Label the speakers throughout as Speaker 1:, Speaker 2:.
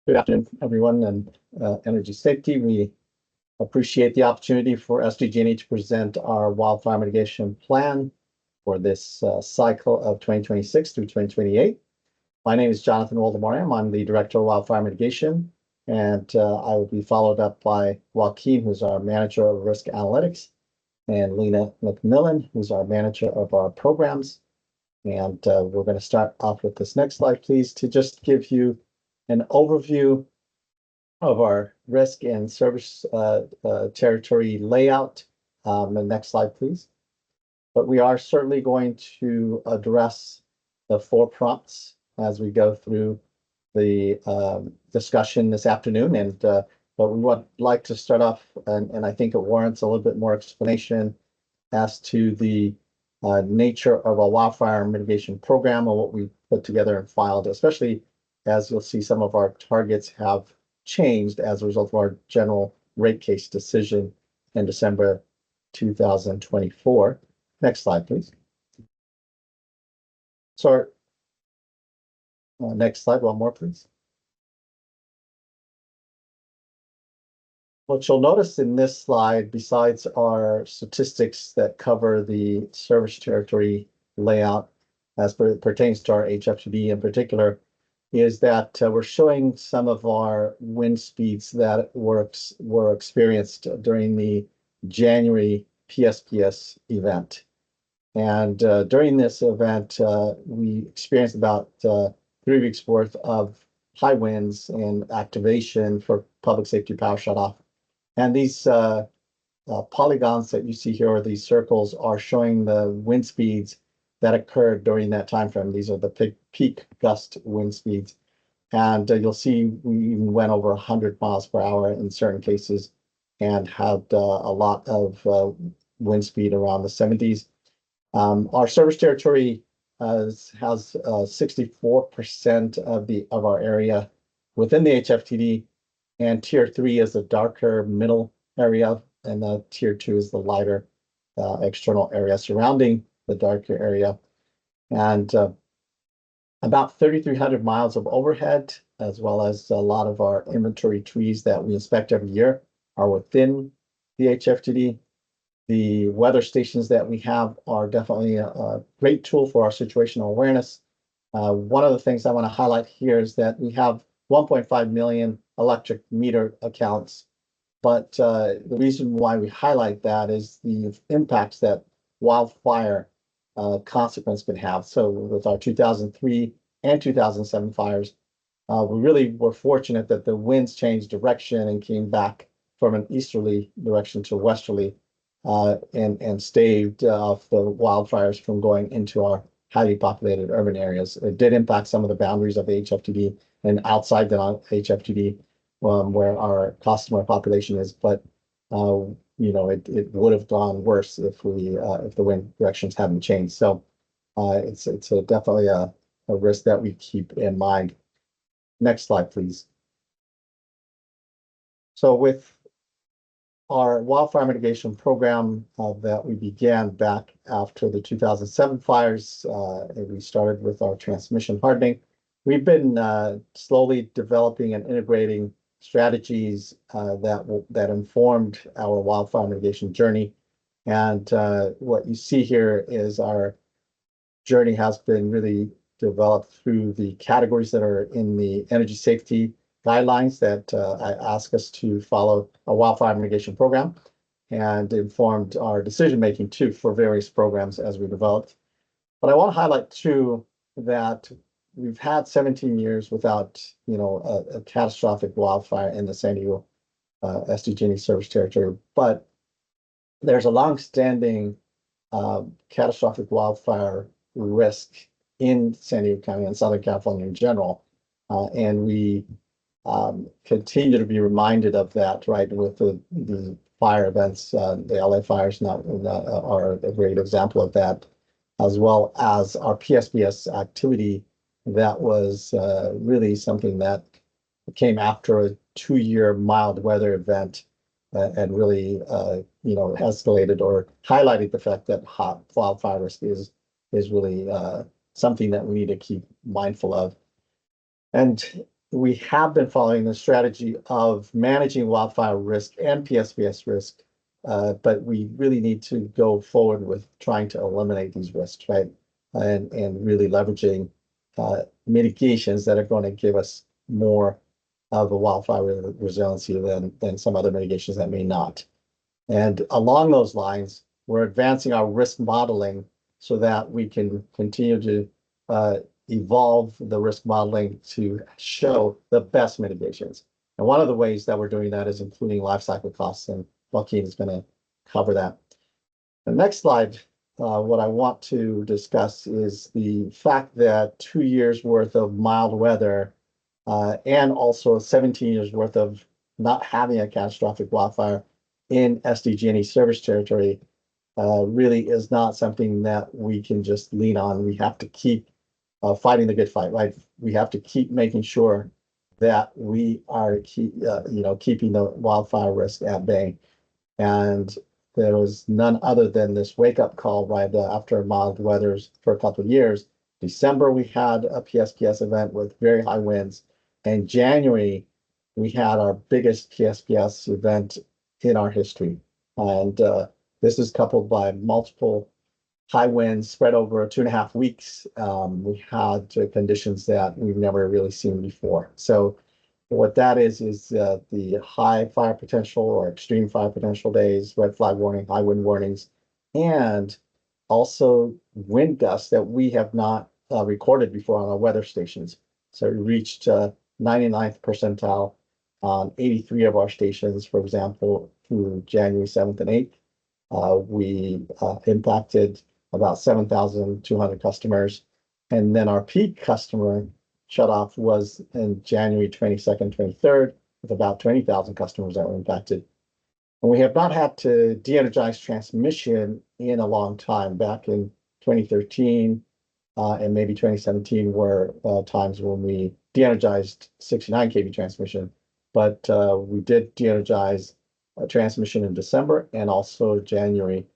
Speaker 1: Good afternoon, everyone, and energy safety. We appreciate the opportunity for SDG&E to present our wildfire mitigation plan for this cycle of 2026 through 2028. My name is Jonathan Oldemariam. I'm the Director of Wildfire Mitigation, and I will be followed up by Joaquin, who's our Manager of Risk Analytics, and Lena McMillan, who's our Manager of our Programs. And we're going to start off with this next slide, please, to just give you an overview of our risk and service territory layout. The next slide, please. But we are certainly going to address the 4 prompts as we go through the discussion this afternoon. And but we would like to start off, and I think it warrants a little bit more explanation as to the nature of a wildfire mitigation program and what we put together and filed, especially as you'll see some of our targets have changed as a result of our general rate case decision in December 2024. Next slide, please. So next slide, one more, please. What you'll notice in this slide, besides our statistics that cover the service territory layout as pertains to our HFTD in particular, is that we're showing some of our wind speeds that were experienced during the January PSPS event. And during this event, we experienced about 3 weeks worth of high winds and activation for public safety power shutoff. And these polygons that you see here, or these circles, are showing the wind speeds that occurred during that time frame. These are the peak gust wind speeds. And you'll see we even went over 100 miles per hour in certain cases and had a lot of wind speed around the 70s. Our service territory has 64% of our area within the HFTD, and Tier 3 is the darker middle area, and the Tier 2 is the lighter external area surrounding the darker area. And about 3,300 miles of overhead, as well as a lot of our inventory trees that we inspect every year, are within the HFTD. The weather stations that we have are definitely a great tool for our situational awareness. One of the things I want to highlight here is that we have 1.5 million electric meter accounts. But the reason why we highlight that is the impacts that wildfire consequence can have. So with our 2003 and 2007 fires, we really were fortunate that the winds changed direction and came back from an easterly direction to westerly, and staved off the wildfires from going into our highly populated urban areas. It did impact some of the boundaries of the HFTD and outside the HFTD, where our customer population is, but it would have gone worse if the wind directions hadn't changed. So it's definitely a risk that we keep in mind. Next slide, please. So with our wildfire mitigation program that we began back after the 2007 fires, we started with our transmission hardening. We've been slowly developing and integrating strategies that informed our wildfire mitigation journey. And what you see here is our journey has been really developed through the categories that are in the energy safety guidelines that I ask us to follow a wildfire mitigation program, and informed our decision-making too for various programs as we developed. But I want to highlight too that we've had 17 years without, a catastrophic wildfire in the San Diego SDG&E service territory. But there's a long-standing catastrophic wildfire risk in San Diego County and Southern California in general, and we continue to be reminded of that, right? With the fire events, the LA fires are a great example of that, as well as our PSPS activity. That was really something that came after a 2-year mild weather event, and really, escalated or highlighted the fact that hot wildfire risk is really something that we need to keep mindful of. And we have been following the strategy of managing wildfire risk and PSPS risk, but we really need to go forward with trying to eliminate these risks, right? And really leveraging mitigations that are going to give us more of a wildfire resiliency than some other mitigations that may not. And along those lines, we're advancing our risk modeling so that we can continue to evolve the risk modeling to show the best mitigations. And one of the ways that we're doing that is including life cycle costs, and Joaquin is going to cover that. The next slide, what I want to discuss is the fact that 2 years worth of mild weather and also 17 years worth of not having a catastrophic wildfire in SDG&E service territory really is not something that we can just lean on. We have to keep fighting the good fight, right? We have to keep making sure that we are keeping the wildfire risk at bay. And there was none other than this wake-up call right after mild weathers for a couple of years. December, we had a PSPS event with very high winds. And January, we had our biggest PSPS event in our history. And this is coupled by multiple high winds spread over 2.5 weeks. We had conditions that we've never really seen before. So what that is the high fire potential or extreme fire potential days, red flag warning, high wind warnings, and also wind gusts that we have not recorded before on our weather stations. So we reached 99th percentile on 83 of our stations, for example, through January 7th and 8th. We impacted about 7,200 customers. And then our peak customer shutoff was in January 22nd, 23rd, with about 20,000 customers that were impacted. And we have not had to de-energize transmission in a long time. Back in 2013 and maybe 2017 were times when we de-energized 69 kV transmission, but we did de-energize transmission in December and also January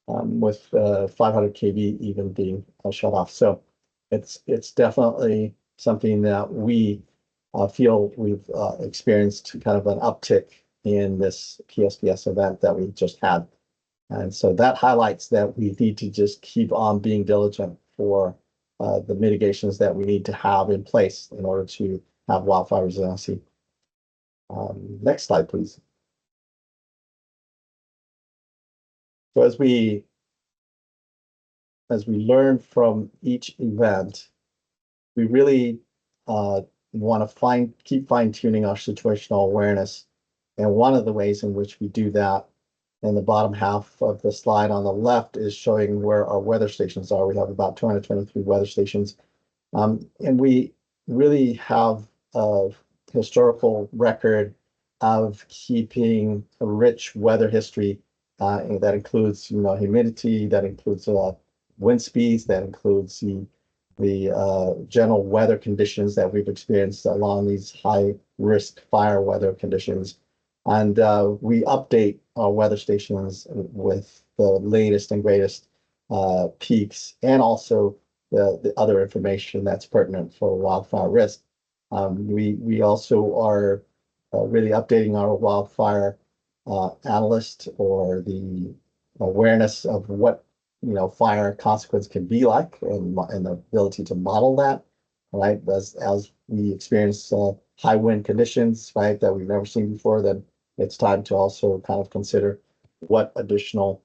Speaker 1: with 500 kV even being shut off. So it's definitely something that we feel we've experienced kind of an uptick in this PSPS event that we just had. And so that highlights that we need to just keep on being diligent for the mitigations that we need to have in place in order to have wildfire resiliency. Next slide, please. So as we learn from each event, we really want to keep fine-tuning our situational awareness. And one of the ways in which we do that in the bottom half of the slide on the left is showing where our weather stations are. We have about 223 weather stations. And we really have a historical record of keeping a rich weather history that includes, humidity, that includes wind speeds, that includes the general weather conditions that we've experienced along these high risk fire weather conditions. And we update our weather stations with the latest and greatest peaks and also the other information that's pertinent for wildfire risk. We also are really updating our wildfire analyst or the awareness of what fire consequence can be like and the ability to model that, right? As we experience high wind conditions, right, that we've never seen before, then it's time to also kind of consider what additional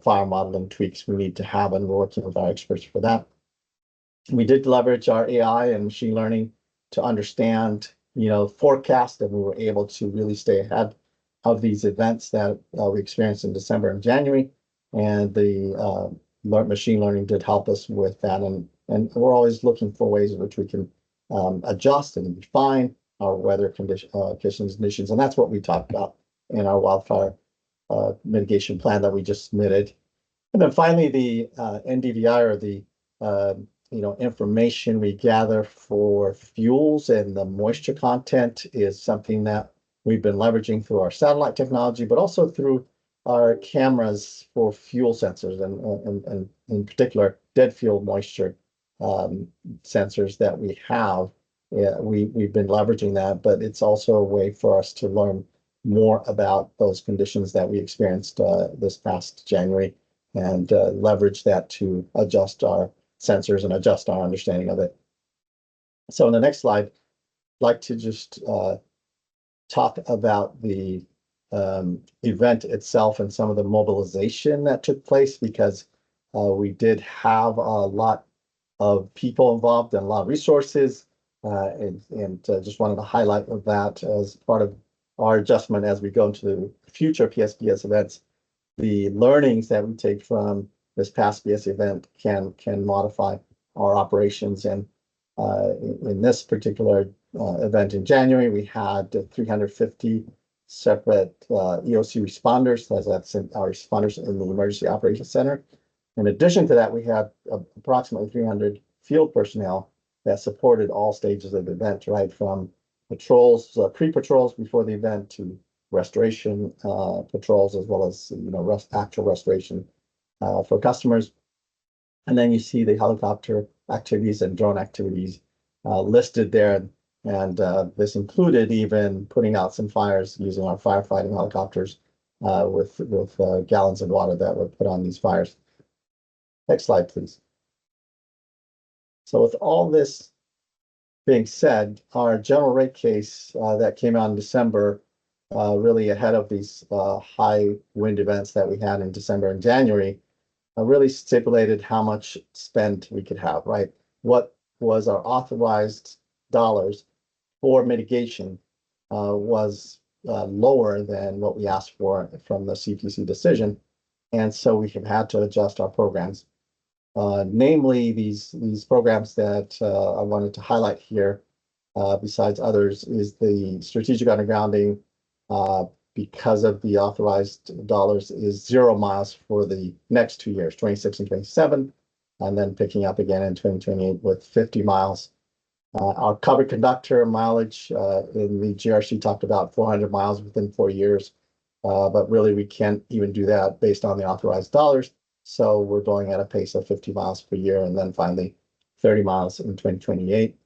Speaker 1: fire modeling tweaks we need to have, and we're working with our experts for that. We did leverage our AI and machine learning to understand, forecast, and we were able to really stay ahead of these events that we experienced in December and January. And the machine learning did help us with that. And we're always looking for ways in which we can adjust and refine our weather conditions. And that's what we talked about in our wildfire mitigation plan that we just submitted. And then finally, the NDVI, or the information we gather for fuels and the moisture content, is something that we've been leveraging through our satellite technology, but also through our cameras for fuel sensors and in particular dead fuel moisture sensors that we have. yeah, we've been leveraging that, but it's also a way for us to learn more about those conditions that we experienced this past January and leverage that to adjust our sensors and adjust our understanding of it. So in the next slide, I'd like to just talk about the event itself and some of the mobilization that took place, because we did have a lot of people involved and a lot of resources, and just wanted to highlight that as part of our adjustment as we go into future PSPS events. The learnings that we take from this past PS event can modify our operations. And in this particular event in January, we had 350 separate EOC responders, as that's our responders in the Emergency Operations Center. In addition to that, we had approximately 300 field personnel that supported all stages of the event, right from patrols, pre-patrols before the event, to restoration patrols, as well as actual restoration for customers. And then you see the helicopter activities and drone activities listed there. And this included even putting out some fires using our firefighting helicopters with gallons of water that were put on these fires. Next slide, please. So with all this being said, our general rate case that came out in December, really ahead of these high wind events that we had in December and January, really stipulated how much spend we could have, right? What was our authorized dollars for mitigation was lower than what we asked for from the CPC decision. And so we have had to adjust our programs. Namely, these programs that I wanted to highlight here, besides others, is the strategic undergrounding, because of the authorized dollars, is 0 miles for the next 2 years, 26 and 27, and then picking up again in 2028 with 50 miles. Our covered conductor mileage in the GRC talked about 400 miles within 4 years, but really we can't even do that based on the authorized dollars. So we're going at a pace of 50 miles per year, and then finally 30 miles in 2028.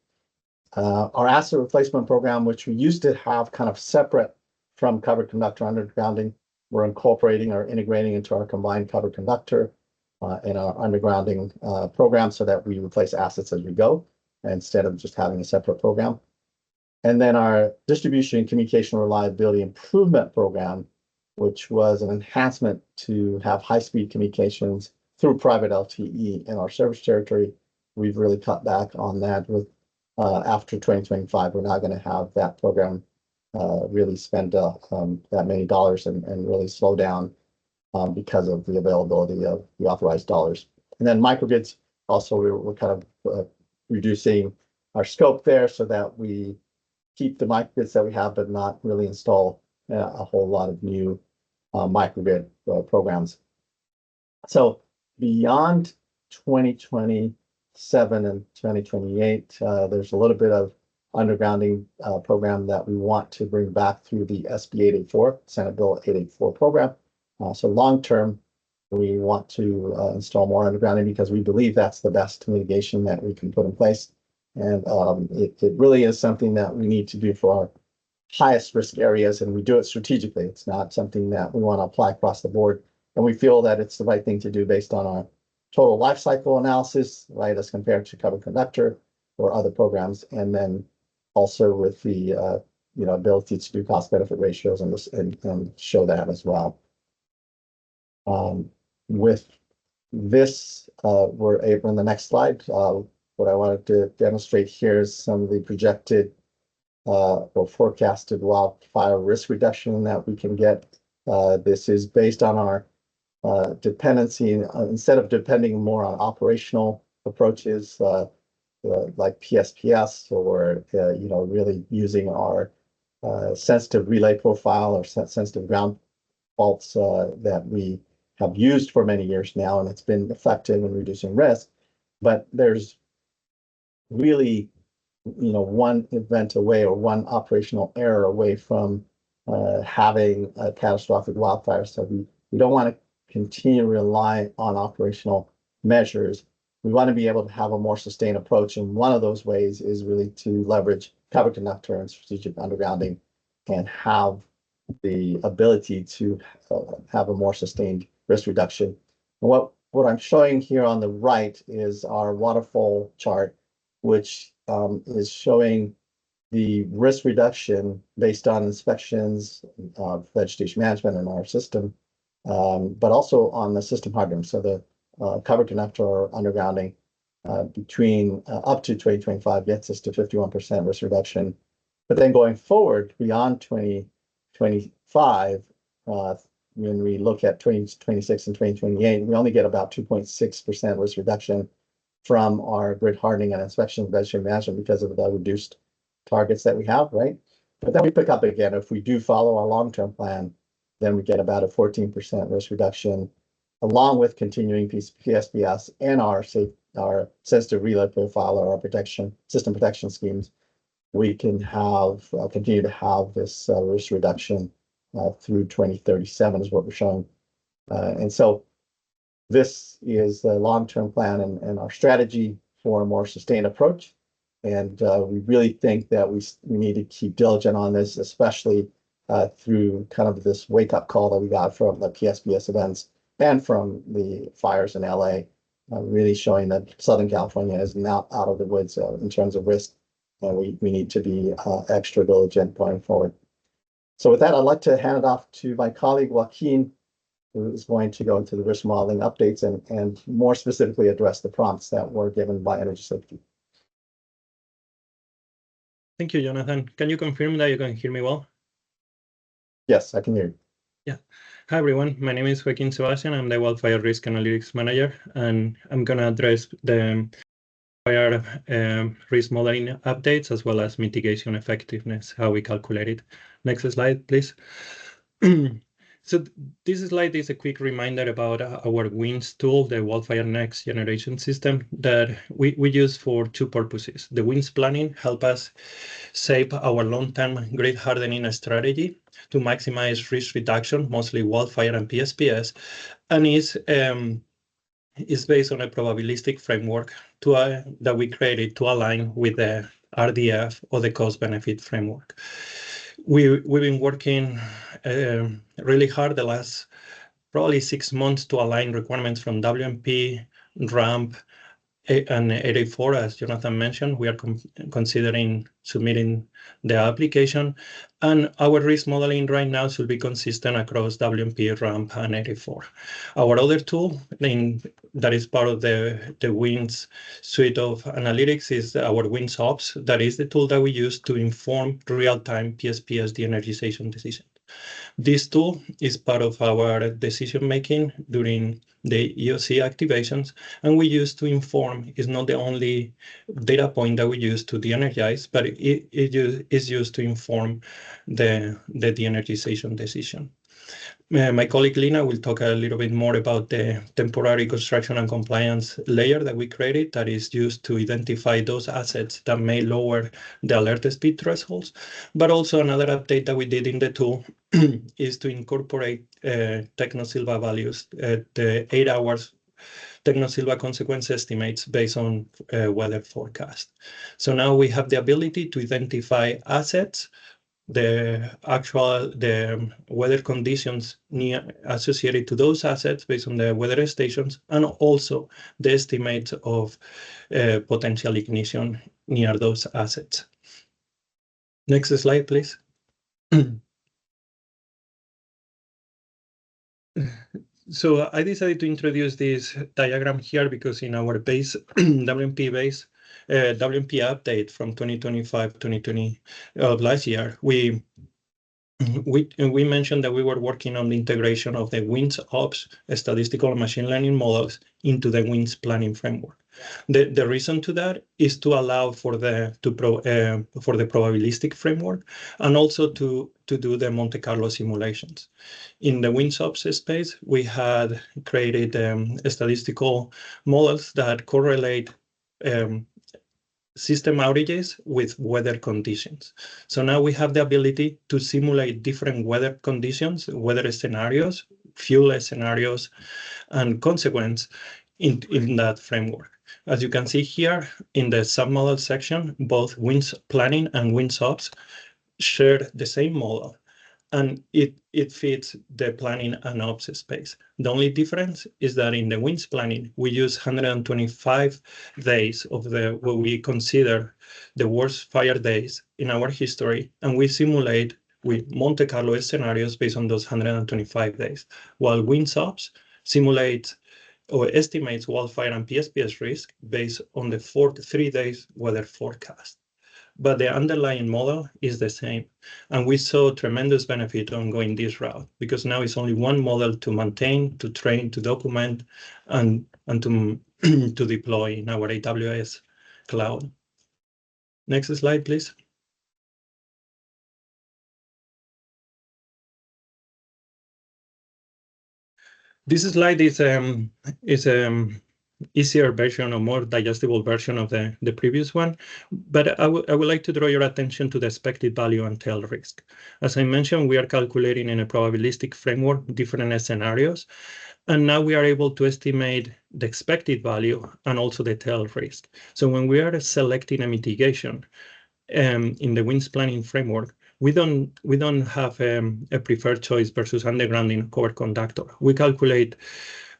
Speaker 1: Our asset replacement program, which we used to have kind of separate from covered conductor undergrounding, we're incorporating or integrating into our combined covered conductor and our undergrounding program, so that we replace assets as we go instead of just having a separate program. And then our distribution and communication reliability improvement program, which was an enhancement to have high-speed communications through private LTE in our service territory. We've really cut back on that with after 2025. We're not going to have that program really spend that many dollars and really slow down because of the availability of the authorized dollars. And then microgrids, also we're kind of reducing our scope there so that we keep the microgrids that we have, but not really install a whole lot of new microgrid programs. So beyond 2027 and 2028, there's a little bit of undergrounding program that we want to bring back through the SB 884, Senate Bill 884 program. So long term, we want to install more undergrounding because we believe that's the best mitigation that we can put in place. And it really is something that we need to do for our highest risk areas, and we do it strategically. It's not something that we want to apply across the board. And we feel that it's the right thing to do based on our total life cycle analysis, right, as compared to covered conductor or other programs. And then also with the ability to do cost benefit ratios and show that as well. With this, we're able, in the next slide, what I wanted to demonstrate here is some of the projected or forecasted wildfire risk reduction that we can get. This is based on our dependency, instead of depending more on operational approaches like PSPS, or really using our sensitive relay profile or sensitive ground faults that we have used for many years now, and it's been effective in reducing risk. But there's really one event away or one operational error away from having a catastrophic wildfire. So we don't want to continue to rely on operational measures we want to be able to have a more sustained approach. And one of those ways is really to leverage covered conductor and strategic undergrounding and have the ability to have a more sustained risk reduction. And what I'm showing here on the right is our waterfall chart, which is showing the risk reduction based on inspections of vegetation management in our system, but also on the system hardening. So the covered conductor undergrounding between up to 2025 gets us to 51% risk reduction. But then going forward beyond 2025, when we look at 2026 and 2028, we only get about 2.6% risk reduction from our grid hardening and inspection of vegetation management because of the reduced targets that we have, right? But then we pick up again. If we do follow our long-term plan, then we get about a 14% risk reduction, along with continuing PSPS and our sensitive relay profile or our system protection schemes. We can continue to have this risk reduction through 2037 is what we're showing. And so this is the long-term plan and our strategy for a more sustained approach. And we really think that we need to keep diligent on this, especially through kind of this wake-up call that we got from the PSPS events and from the fires in LA, really showing that Southern California is now out of the woods in terms of risk. We need to be extra diligent going forward. So with that, I'd like to hand it off to my colleague Joaquin, who is going to go into the risk modeling updates and more specifically address the prompts that were given by Energy Safety.
Speaker 2: Thank you, Jonathan. Can you confirm that you can hear me well?
Speaker 1: Yes, I can hear you.
Speaker 2: Yeah. Hi, everyone. My name is Joaquin Sebastian. I'm the Wildfire Risk Analytics Manager, and I'm going to address the fire risk modeling updates as well as mitigation effectiveness, how we calculate it. Next slide, please. So this slide is a quick reminder about our WINS tool, the Wildfire Next Generation system that we use for two purposes. The WINS planning help us shape our long-term grid hardening strategy to maximize risk reduction, mostly wildfire and PSPS, and is based on a probabilistic framework that we created to align with the RDF or the cost-benefit framework. We've been working really hard the last probably 6 months to align requirements from WMP, RAMP, and 84, as Jonathan mentioned. We are considering submitting the application, and our risk modeling right now should be consistent across WMP, RAMP, and 84. Our other tool that is part of the WINS suite of analytics is our WINS Ops. That is the tool that we use to inform real-time PSPS de-energization decisions. This tool is part of our decision-making during the EOC activations, and we use to inform, is not the only data point that we use to de-energize, but it is used to inform the de-energization decision. My colleague Lina will talk a little bit more about the temporary construction and compliance layer that we created that is used to identify those assets that may lower the alert speed thresholds. But also another update that we did in the tool is to incorporate Technosilva values, the 8 hours Technosilva consequence estimates based on weather forecast. So now we have the ability to identify assets, the weather conditions associated to those assets based on the weather stations, and also the estimates of potential ignition near those assets. Next slide, please. So I decided to introduce this diagram here because in our base WMP update from 2025-2020 last year, we mentioned that we were working on the integration of the WINS Ops statistical and machine learning models into the WINS planning framework. The reason to that is to allow for the probabilistic framework and also to do the Monte Carlo simulations. In the WINS Ops space, we had created statistical models that correlate system outages with weather conditions. So now we have the ability to simulate different weather conditions, weather scenarios, fuel scenarios, and consequence in that framework. As you can see here in the submodel section, both winds planning and winds ops share the same model, and it fits the planning and ops space. The only difference is that in the winds planning, we use 125 days of what we consider the worst fire days in our history, and we simulate with Monte Carlo scenarios based on those 125 days, while winds ops simulates or estimates wildfire and PSPS risk based on the 3 days weather forecast. But the underlying model is the same. And we saw tremendous benefit on going this route because now it's only one model to maintain, to train, to document, and to, to deploy in our AWS cloud. Next slide, please. This slide is easier version or more digestible version of the previous one, but I would like to draw your attention to the expected value and tail risk. As I mentioned, we are calculating in a probabilistic framework different scenarios, and now we are able to estimate the expected value and also the tail risk. So when we are selecting a mitigation in the winds planning framework, we don't have a preferred choice versus undergrounding covered conductor. We calculate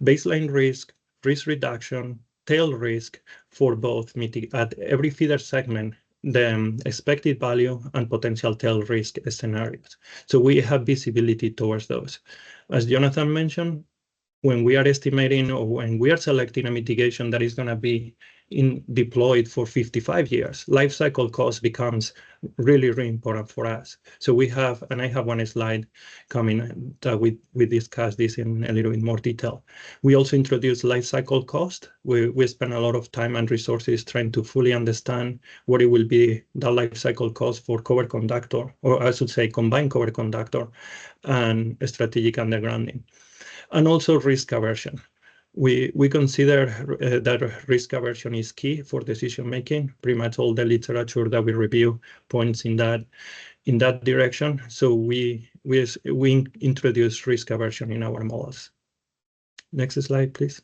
Speaker 2: baseline risk, risk reduction, tail risk for both at every feeder segment, the expected value and potential tail risk scenarios. So we have visibility towards those. As Jonathan mentioned, when we are estimating or when we are selecting a mitigation that is going to be deployed for 55 years, life cycle cost becomes really, really important for us. So we have, and I have one slide coming that we discuss this in a little bit more detail. We also introduce life cycle cost. We spend a lot of time and resources trying to fully understand what it will be the life cycle cost for covered conductor, or I should say combined covered conductor and strategic undergrounding. And also risk aversion. We consider that risk aversion is key for decision making. Pretty much all the literature that we review points in that direction. So we introduce risk aversion in our models. Next slide, please.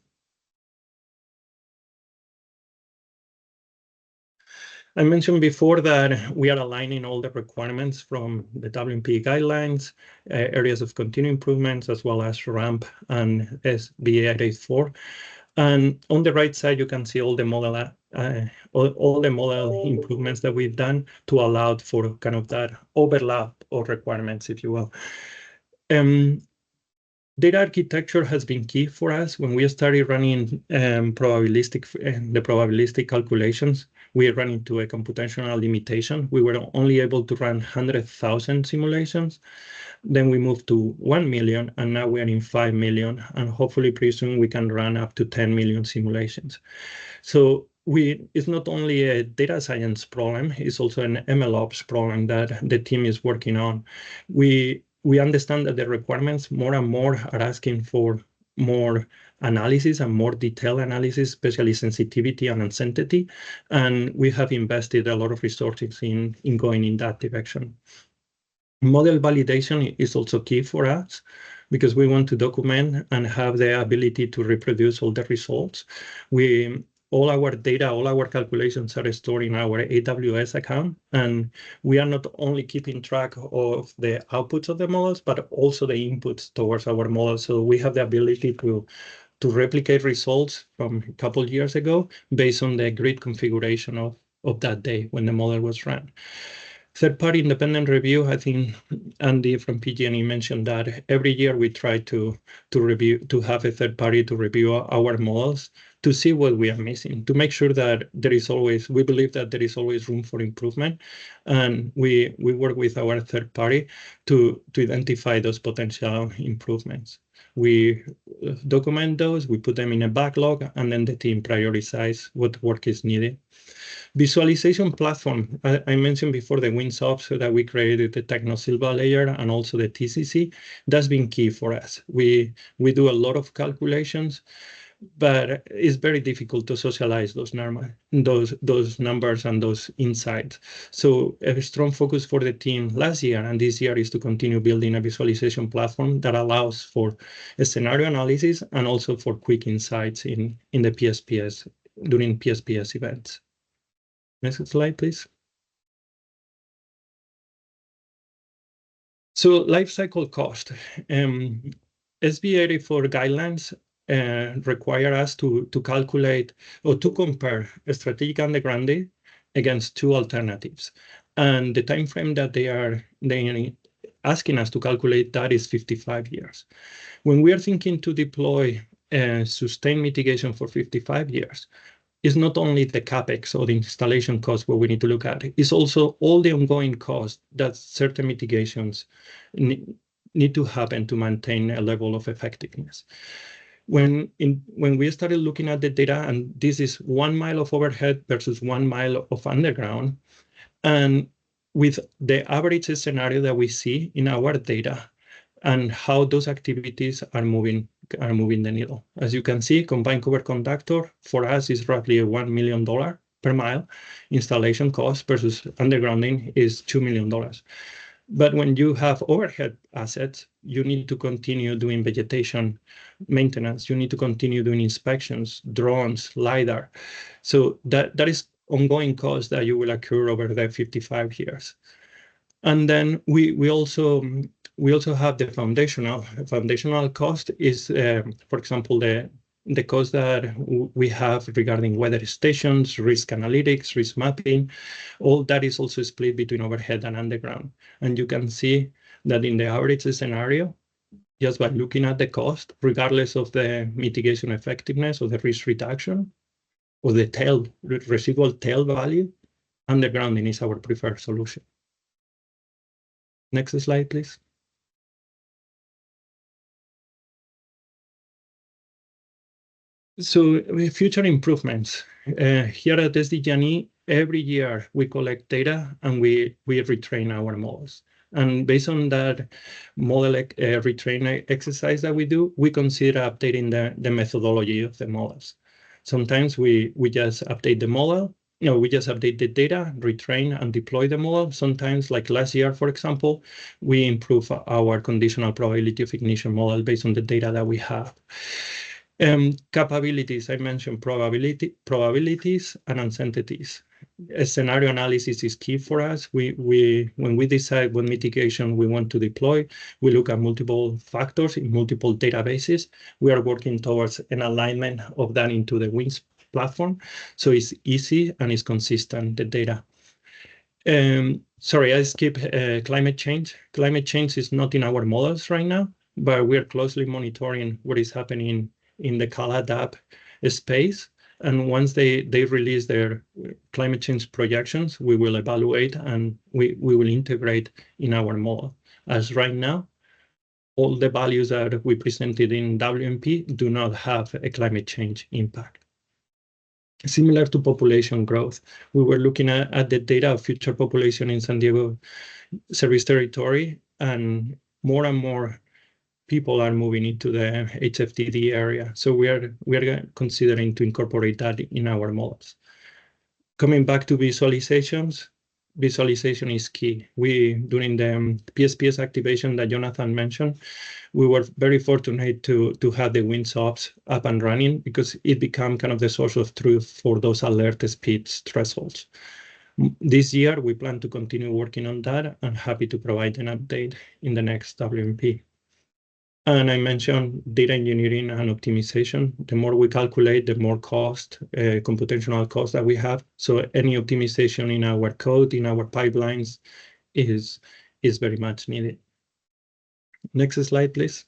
Speaker 2: I mentioned before that we are aligning all the requirements from the WMP guidelines, areas of continuous improvements, as well as RAMP and SBA 884. And on the right side, you can see all the model improvements that we've done to allow for kind of that overlap of requirements, if you will. Data architecture has been key for us. When we started running the probabilistic calculations, we ran into a computational limitation. We were only able to run 100,000 simulations. Then we moved to 1 million, and now we are in 5 million. And hopefully pretty soon we can run up to 10 million simulations. So it's not only a data science problem, it's also an MLOps problem that the team is working on. We understand that the requirements more and more are asking for more analysis and more detailed analysis, especially sensitivity and uncertainty. And we have invested a lot of resources in going in that direction. Model validation is also key for us because we want to document and have the ability to reproduce all the results. All our data, all our calculations are stored in our AWS account, and we are not only keeping track of the outputs of the models, but also the inputs towards our models. So we have the ability to replicate results from a couple of years ago based on the grid configuration of that day when the model was run. Third-party independent review, I think Andy from PG&E mentioned that every year we try to have a third party to review our models to see what we are missing, to make sure that we believe that there is always room for improvement. And we work with our third party to identify those potential improvements. We document those, we put them in a backlog, and then the team prioritizes what work is needed. Visualization platform, I mentioned before the WinSoft, so that we created the Techno-Silva layer and also the TCC. That's been key for us. We do a lot of calculations. but it's very difficult to socialize those numbers and those insights. So a strong focus for the team last year and this year is to continue building a visualization platform that allows for a scenario analysis and also for quick insights in the PSPS during PSPS events. Next slide, please. So life cycle cost. SB 84 guidelines require us to calculate or to compare a strategic undergrounding against two alternatives. And the time frame that they are asking us to calculate that is 55 years. When we are thinking to deploy sustained mitigation for 55 years, it's not only the CapEx or the installation cost what we need to look at, it's also all the ongoing costs that certain mitigations need to happen to maintain a level of effectiveness. When we started looking at the data, and this is 1 mile of overhead versus 1 mile of underground, and with the average scenario that we see in our data and how those activities are moving the needle. As you can see, combined cover conductor for us is roughly $1 million per mile installation cost versus undergrounding is $2 million. But when you have overhead assets, you need to continue doing vegetation maintenance. You need to continue doing inspections, drones, LiDAR. So that is ongoing cost that you will accrue over the 55 years. And then we also have the foundational cost is, for example, the cost that we have regarding weather stations, risk analytics, risk mapping, all that is also split between overhead and underground. And you can see that in the average scenario, just by looking at the cost, regardless of the mitigation effectiveness or the risk reduction or the residual tail value, undergrounding is our preferred solution. Next slide, please. So future improvements. Here at SDG&E, every year we collect data and we retrain our models. And based on that model retrain exercise that we do, we consider updating the methodology of the models. Sometimes we just update the model. We just update the data, retrain and deploy the model. Sometimes, like last year, for example, we improve our conditional probability of ignition model based on the data that we have. Capabilities, I mentioned probabilities and uncertainties. A scenario analysis is key for us. When we decide what mitigation we want to deploy, we look at multiple factors in multiple databases. We are working towards an alignment of that into the WINS platform, so it's easy and it's consistent, the data. Sorry, I skipped climate change. Climate change is not in our models right now, but we are closely monitoring what is happening in the CalADAP space. And once they release their climate change projections, we will evaluate and we will integrate in our model. As right now, all the values that we presented in WMP do not have a climate change impact. Similar to population growth, we were looking at the data of future population in San Diego service territory, and more people are moving into the HFDD area. So we are considering to incorporate that in our models. Coming back to visualizations, visualization is key. During the PSPS activation that Jonathan mentioned, we were very fortunate to have the WINS ops up and running because it became kind of the source of truth for those alert speeds thresholds. This year, we plan to continue working on that and happy to provide an update in the next WMP. And I mentioned data engineering and optimization. The more we calculate, the more computational cost that we have. So any optimization in our code, in our pipelines is very much needed. Next slide, please.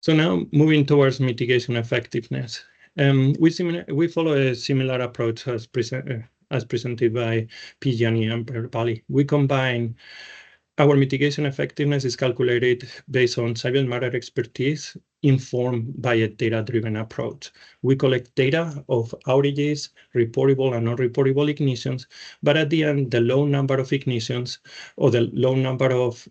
Speaker 2: So now moving towards mitigation effectiveness. We follow a similar approach as presented by PG&E and Bear Valley. We combine our mitigation effectiveness is calculated based on subject matter expertise informed by a data-driven approach. We collect data of outages, reportable and non-reportable ignitions, but at the end, the low number of ignitions or the low number of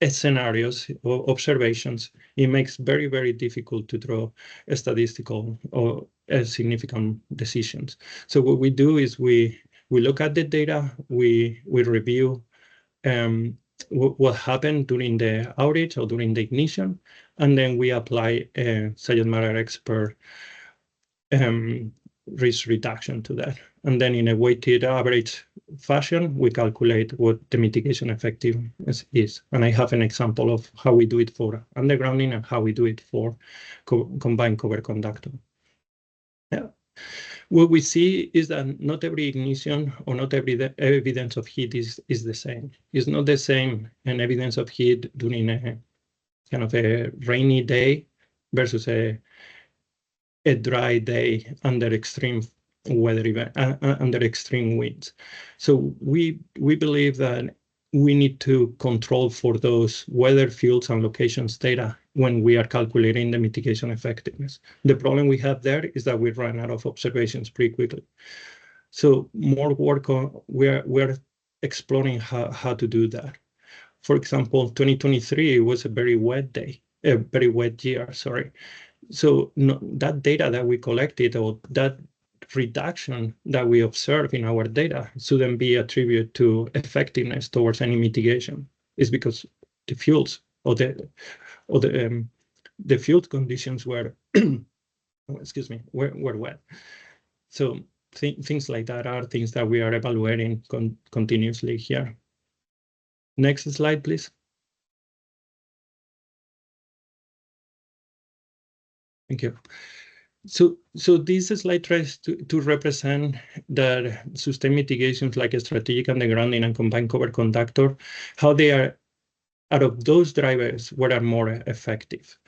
Speaker 2: scenarios or observations, it makes very, very difficult to draw a statistical or significant decisions. So what we do is we look at the data, we review what happened during the outage or during the ignition, and then we apply a subject matter expert risk reduction to that. And then in a weighted average fashion, we calculate what the mitigation effectiveness is. And I have an example of how we do it for undergrounding and how we do it for combined cover conductor. Yeah. What we see is that not every ignition or not every evidence of heat is the same. It's not the same an evidence of heat during a kind of a rainy day versus a dry day under extreme weather event, under extreme winds. So we believe that we need to control for those weather, fields, and locations data when we are calculating the mitigation effectiveness. The problem we have there is that we run out of observations pretty quickly. So more work on, we're exploring how to do that. For example, 2023 was a very wet day, a very wet year, sorry. So that data that we collected or that reduction that we observe in our data shouldn't be attributed to effectiveness towards any mitigation. It's because the fuels or the field conditions were excuse me, were wet. So things like that are things that we are evaluating continuously here. Next slide, please. Thank you. So this slide tries to represent that sustained mitigations like strategic undergrounding and combined cover conductor, how they are, out of those drivers, what are more effective.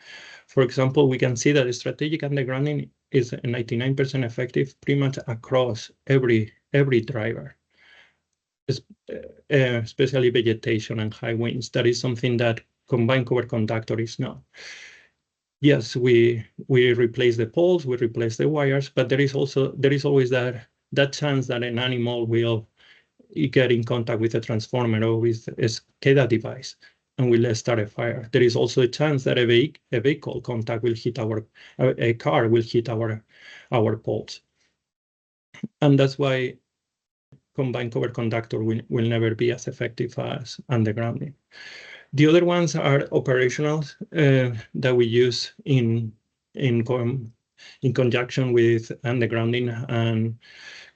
Speaker 2: For example, we can see that strategic undergrounding is 99% effective pretty much across every driver, especially vegetation and high winds. That is something that combined cover conductor is not. Yes, we replace the poles, we replace the wires, but there is always that chance that an animal will get in contact with a transformer or with a SCADA device and will start a fire. There is also a chance that a vehicle contact will hit a car will hit our poles, and that's why combined cover conductor will never be as effective as undergrounding. The other ones are operational that we use in conjunction with undergrounding and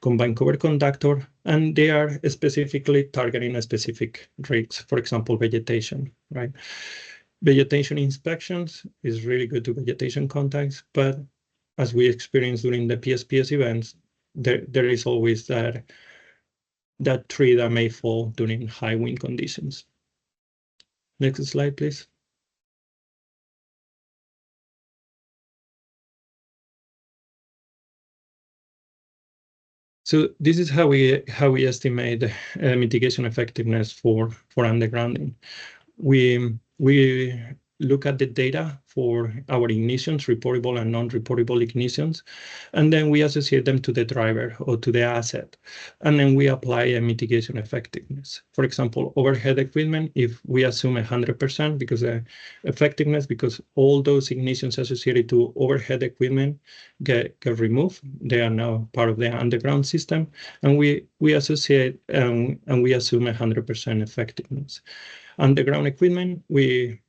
Speaker 2: combined cover conductor, and they are specifically targeting a specific risks, for example, vegetation, right? Vegetation inspections is really good to vegetation contacts, but as we experienced during the PSPS events, there is always that tree that may fall during high wind conditions. Next slide, please. So this is how we estimate mitigation effectiveness for undergrounding. We look at the data for our ignitions, reportable and non-reportable ignitions, and then we associate them to the driver or to the asset, and then we apply a mitigation effectiveness. For example, overhead equipment, if we assume 100% because effectiveness, because all those ignitions associated to overhead equipment get removed, they are now part of the underground system, and we associate and we assume 100% effectiveness. Underground equipment, we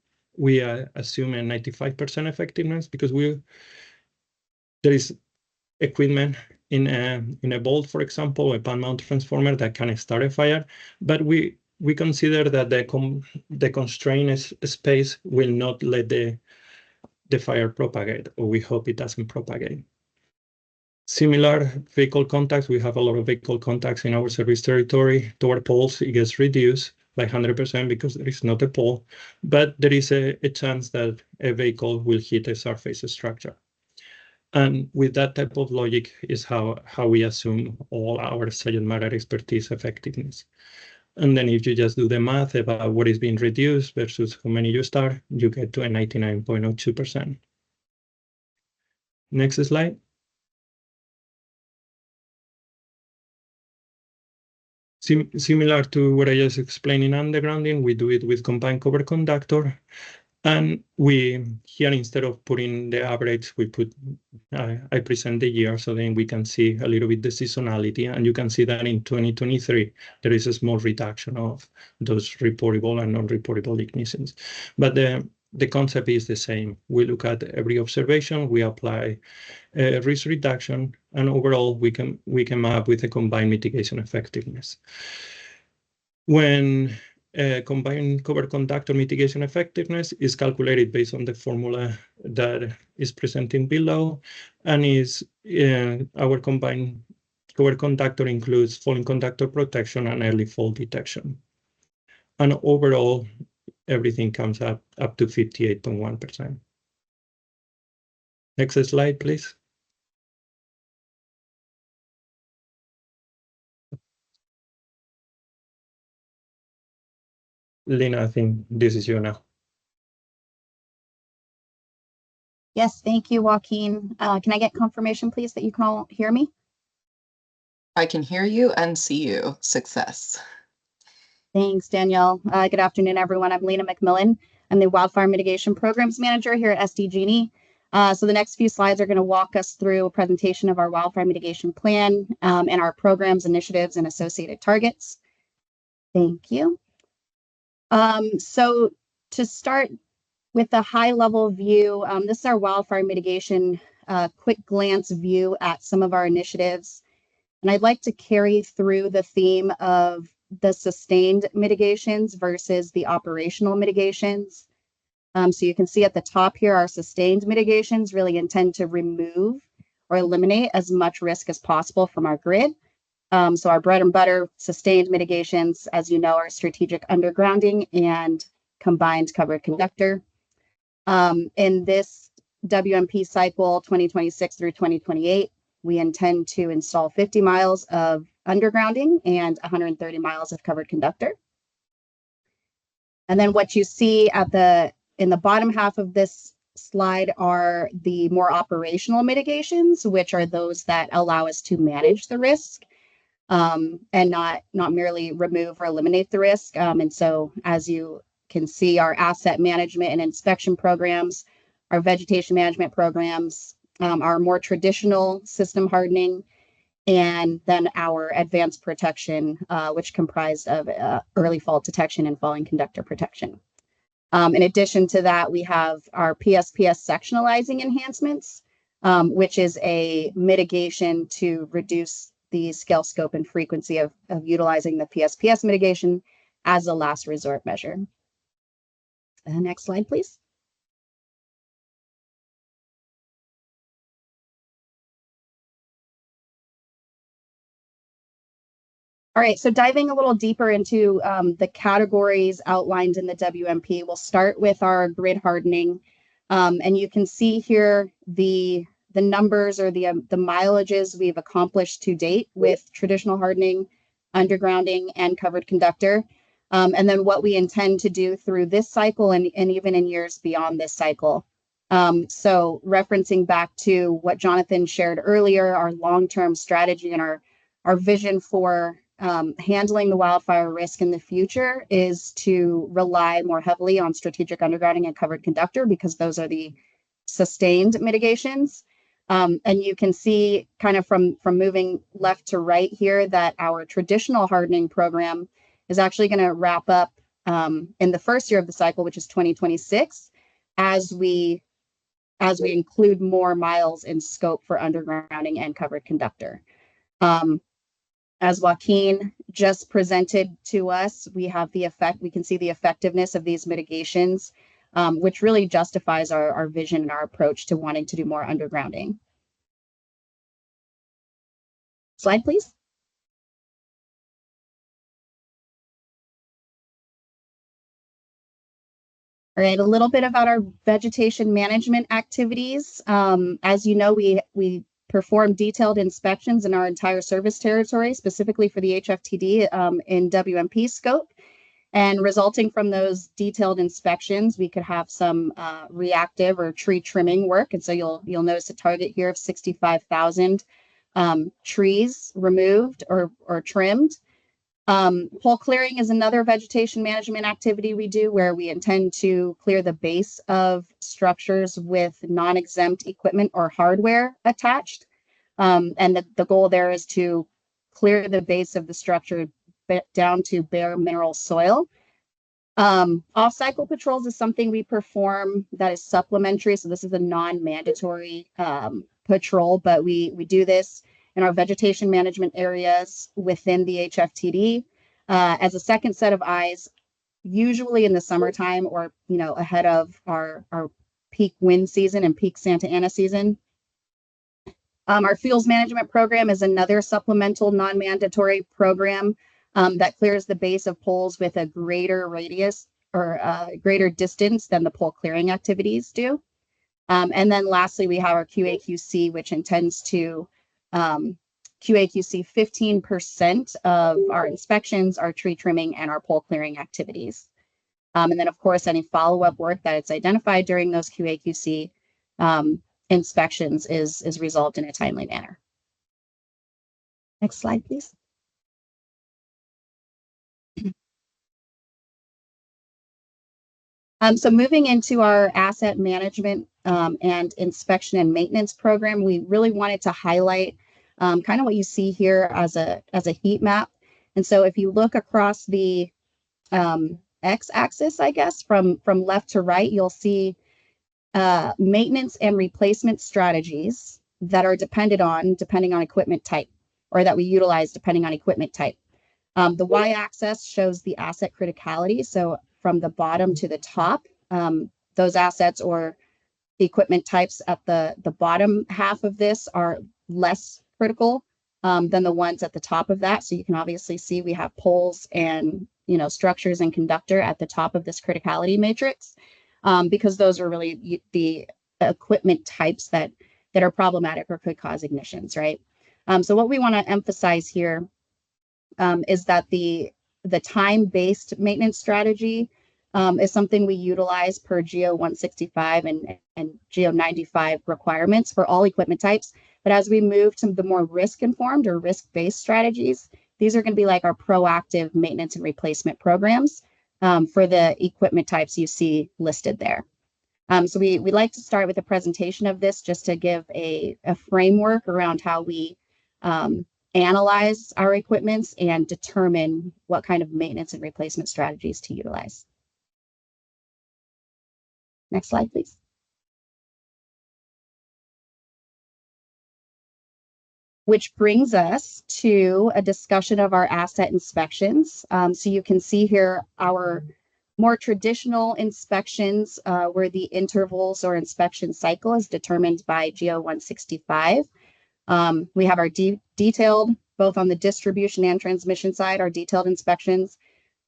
Speaker 2: assume a 95% effectiveness because there is equipment in a bolt, for example, a pan mount transformer that can start a fire, but we consider that the constrained space will not let the fire propagate, or we hope it doesn't propagate. Similar vehicle contacts, we have a lot of vehicle contacts in our service territory. Toward poles, it gets reduced by 100% because there is not a pole, but there is a chance that a vehicle will hit a surface structure. And with that type of logic is how we assume all our subject matter expertise effectiveness. And then if you just do the math about what is being reduced versus how many you start, you get to a 99.02%. Next slide. Similar to what I just explained in undergrounding, we do it with combined cover conductor. And we here, instead of putting the average, we put, I present the year, so then we can see a little bit the seasonality. And you can see that in 2023, there is a small reduction of those reportable and non-reportable ignitions. But the concept is the same. We look at every observation, we apply risk reduction, and overall we come up with a combined mitigation effectiveness. When combined cover conductor mitigation effectiveness is calculated based on the formula that is presented below, and is our combined cover conductor includes falling conductor protection and early fall detection. And overall, everything comes up to 58.1%. Next slide, please. Lena, I think this is you now.
Speaker 3: Yes, thank you, Joaquin. Can I get confirmation, please, that you can all hear me?
Speaker 4: I can hear you and see you. Success.
Speaker 3: Thanks, Danielle. Good afternoon, everyone. I'm Lena McMillan. I'm the Wildfire Mitigation Programs Manager here at SDG&E. So the next few slides are going to walk us through a presentation of our wildfire mitigation plan and our programs, initiatives, and associated targets. Thank you. So to start with the high-level view, this is our wildfire mitigation quick glance view at some of our initiatives. And I'd like to carry through the theme of the sustained mitigations versus the operational mitigations. So you can see at the top here, our sustained mitigations really intend to remove or eliminate as much risk as possible from our grid. So our bread and butter sustained mitigations, as you know, are strategic undergrounding and combined covered conductor. In this WMP cycle 2026 through 2028, we intend to install 50 miles of undergrounding and 130 miles of covered conductor. And then what you see in the bottom half of this slide are the more operational mitigations, which are those that allow us to manage the risk and not merely remove or eliminate the risk. And so as you can see, our asset management and inspection programs, our vegetation management programs, our more traditional system hardening, and then our advanced protection, which comprised of early fault detection and falling conductor protection. In addition to that, we have our PSPS sectionalizing enhancements, which is a mitigation to reduce the scale, scope, and frequency of utilizing the PSPS mitigation as a last resort measure. Next slide, please. All right, so diving a little deeper into the categories outlined in the WMP, we'll start with our grid hardening. And you can see here the numbers or the mileages we've accomplished to date with traditional hardening, undergrounding, and covered conductor. And then what we intend to do through this cycle and even in years beyond this cycle. So referencing back to what Jonathan shared earlier, our long-term strategy and our vision for handling the wildfire risk in the future is to rely more heavily on strategic undergrounding and covered conductor, because those are the sustained mitigations. And you can see kind of from moving left to right here that our traditional hardening program is actually going to wrap up in the first year of the cycle, which is 2026, as we include more miles in scope for undergrounding and covered conductor. As Joaquin just presented to us, we can see the effectiveness of these mitigations, which really justifies our vision and our approach to wanting to do more undergrounding. Slide, please. All right, a little bit about our vegetation management activities. As you know, we perform detailed inspections in our entire service territory, specifically for the HFTD in WMP scope. And resulting from those detailed inspections, we could have some reactive or tree trimming work. And so you'll notice a target here of 65,000 trees removed or trimmed. Pole clearing is another vegetation management activity we do where we intend to clear the base of structures with non-exempt equipment or hardware attached. And the goal there is to clear the base of the structure down to bare mineral soil. Off-cycle patrols is something we perform that is supplementary. So this is a non-mandatory patrol, but we do this in our vegetation management areas within the HFTD as a second set of eyes, usually in the summertime or, you know, ahead of our peak wind season and peak Santa Ana season. Our fuels management program is another supplemental non-mandatory program that clears the base of poles with a greater radius or greater distance than the pole clearing activities do. And then lastly, we have our QAQC, which intends to QAQC 15% of our inspections, our tree trimming, and our pole clearing activities. And then, of course, any follow-up work that it's identified during those QAQC inspections is resolved in a timely manner. Next slide, please. So moving into our asset management and inspection and maintenance program, we really wanted to highlight kind of what you see here as a heat map. And so if you look across the x-axis, I guess, from left to right, you'll see maintenance and replacement strategies that are depending on equipment type, or that we utilize depending on equipment type. The y-axis shows the asset criticality. So from the bottom to the top, those assets or equipment types at the bottom half of this are less critical than the ones at the top of that. So you can obviously see we have poles and, you know, structures and conductor at the top of this criticality matrix, because those are really the equipment types that are problematic or could cause ignitions, right? So what we want to emphasize here is that the time-based maintenance strategy is something we utilize per GO 165 and GO 95 requirements for all equipment types. But as we move to the more risk-informed or risk-based strategies, these are going to be like our proactive maintenance and replacement programs for the equipment types you see listed there. So we like to start with a presentation of this just to give a framework around how we analyze our equipments and determine what kind of maintenance and replacement strategies to utilize. Next slide, please. Which brings us to a discussion of our asset inspections. So you can see here our more traditional inspections where the intervals or inspection cycle is determined by GO 165. We have our detailed, both on the distribution and transmission side, our detailed inspections.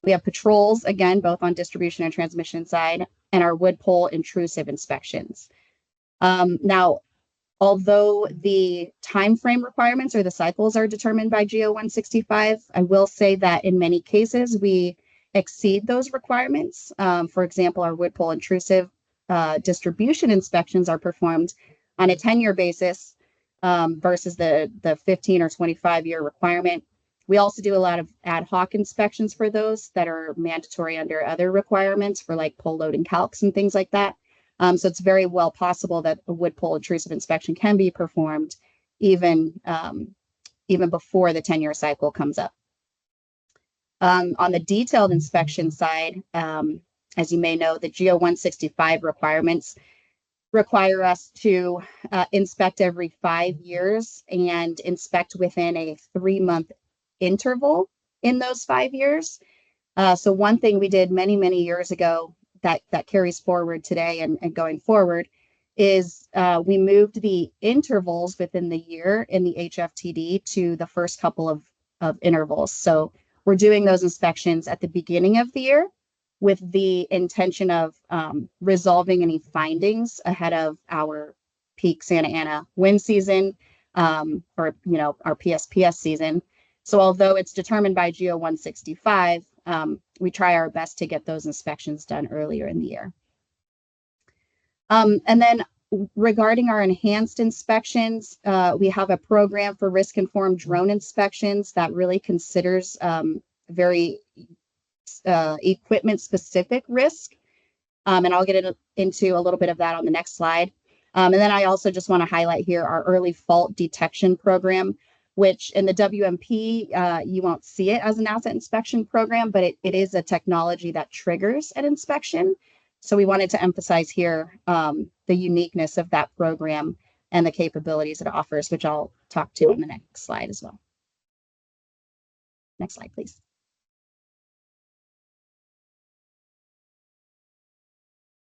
Speaker 3: We have patrols, again, both on distribution and transmission side, and our wood pole intrusive inspections. Now, although the time frame requirements or the cycles are determined by GO 165, I will say that in many cases we exceed those requirements. For example, our wood pole intrusive distribution inspections are performed on a 10-year basis versus the 15 or 25-year requirement. We also do a lot of ad hoc inspections for those that are mandatory under other requirements for like pole load and calcs and things like that. So it's very well possible that a wood pole intrusive inspection can be performed even before the 10-year cycle comes up. On the detailed inspection side, as you may know, the GO 165 requirements require us to inspect every 5 years and inspect within a 3-month interval in those 5 years. So one thing we did many, many years ago that carries forward today and going forward is we moved the intervals within the year in the HFTD to the first couple of intervals. So we're doing those inspections at the beginning of the year with the intention of resolving any findings ahead of our peak Santa Ana wind season or, you know, our PSPS season. So although it's determined by GO 165, we try our best to get those inspections done earlier in the year. And then regarding our enhanced inspections, we have a program for risk-informed drone inspections that really considers very equipment specific risk. And I'll get into a little bit of that on the next slide. And then I also just want to highlight here our early fault detection program, which in the WMP, you won't see it as an asset inspection program, but it is a technology that triggers an inspection. So we wanted to emphasize here the uniqueness of that program and the capabilities it offers, which I'll talk to on the next slide as well. Next slide, please.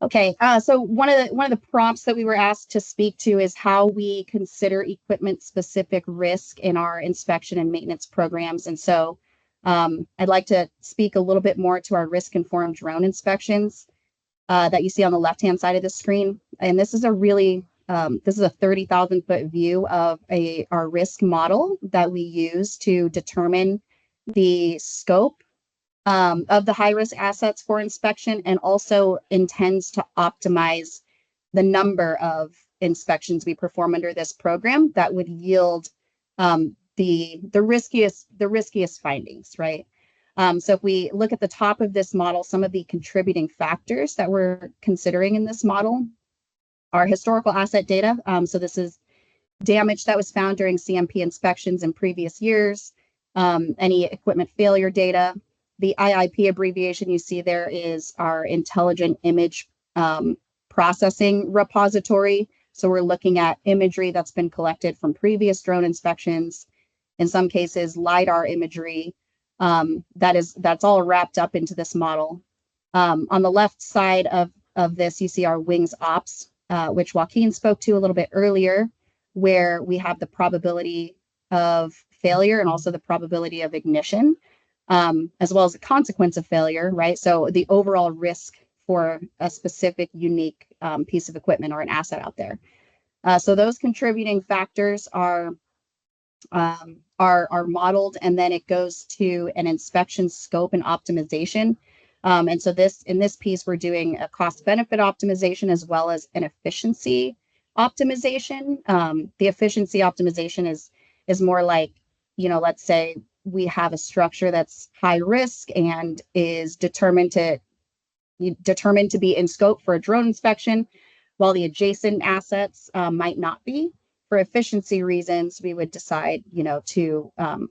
Speaker 3: Okay, so one of the prompts that we were asked to speak to is how we consider equipment specific risk in our inspection and maintenance programs. And so I'd like to speak a little bit more to our risk informed drone inspections that you see on the left hand side of the screen. And this is a really this is a 30,000 foot view of our risk model that we use to determine the scope of the high-risk assets for inspection, and also intends to optimize the number of inspections we perform under this program that would yield the riskiest findings, right? So if we look at the top of this model, some of the contributing factors that we're considering in this model are historical asset data. So this is damage that was found during CMP inspections in previous years, any equipment failure data. The IIP abbreviation you see there is our intelligent image processing repository. So we're looking at imagery that's been collected from previous drone inspections, in some cases LiDAR imagery, that's all wrapped up into this model. On the left side of this, you see our wings ops, which Joaquin spoke to a little bit earlier, where we have the probability of failure and also the probability of ignition, as well as the consequence of failure, right? So the overall risk for a specific unique piece of equipment or an asset out there. So those contributing factors are modeled, and then it goes to an inspection scope and optimization. And so in this piece, we're doing a cost benefit optimization as well as an efficiency optimization. The efficiency optimization is more like, let's say we have a structure that's high risk and is determined to be in scope for a drone inspection, while the adjacent assets might not be. For efficiency reasons, we would decide,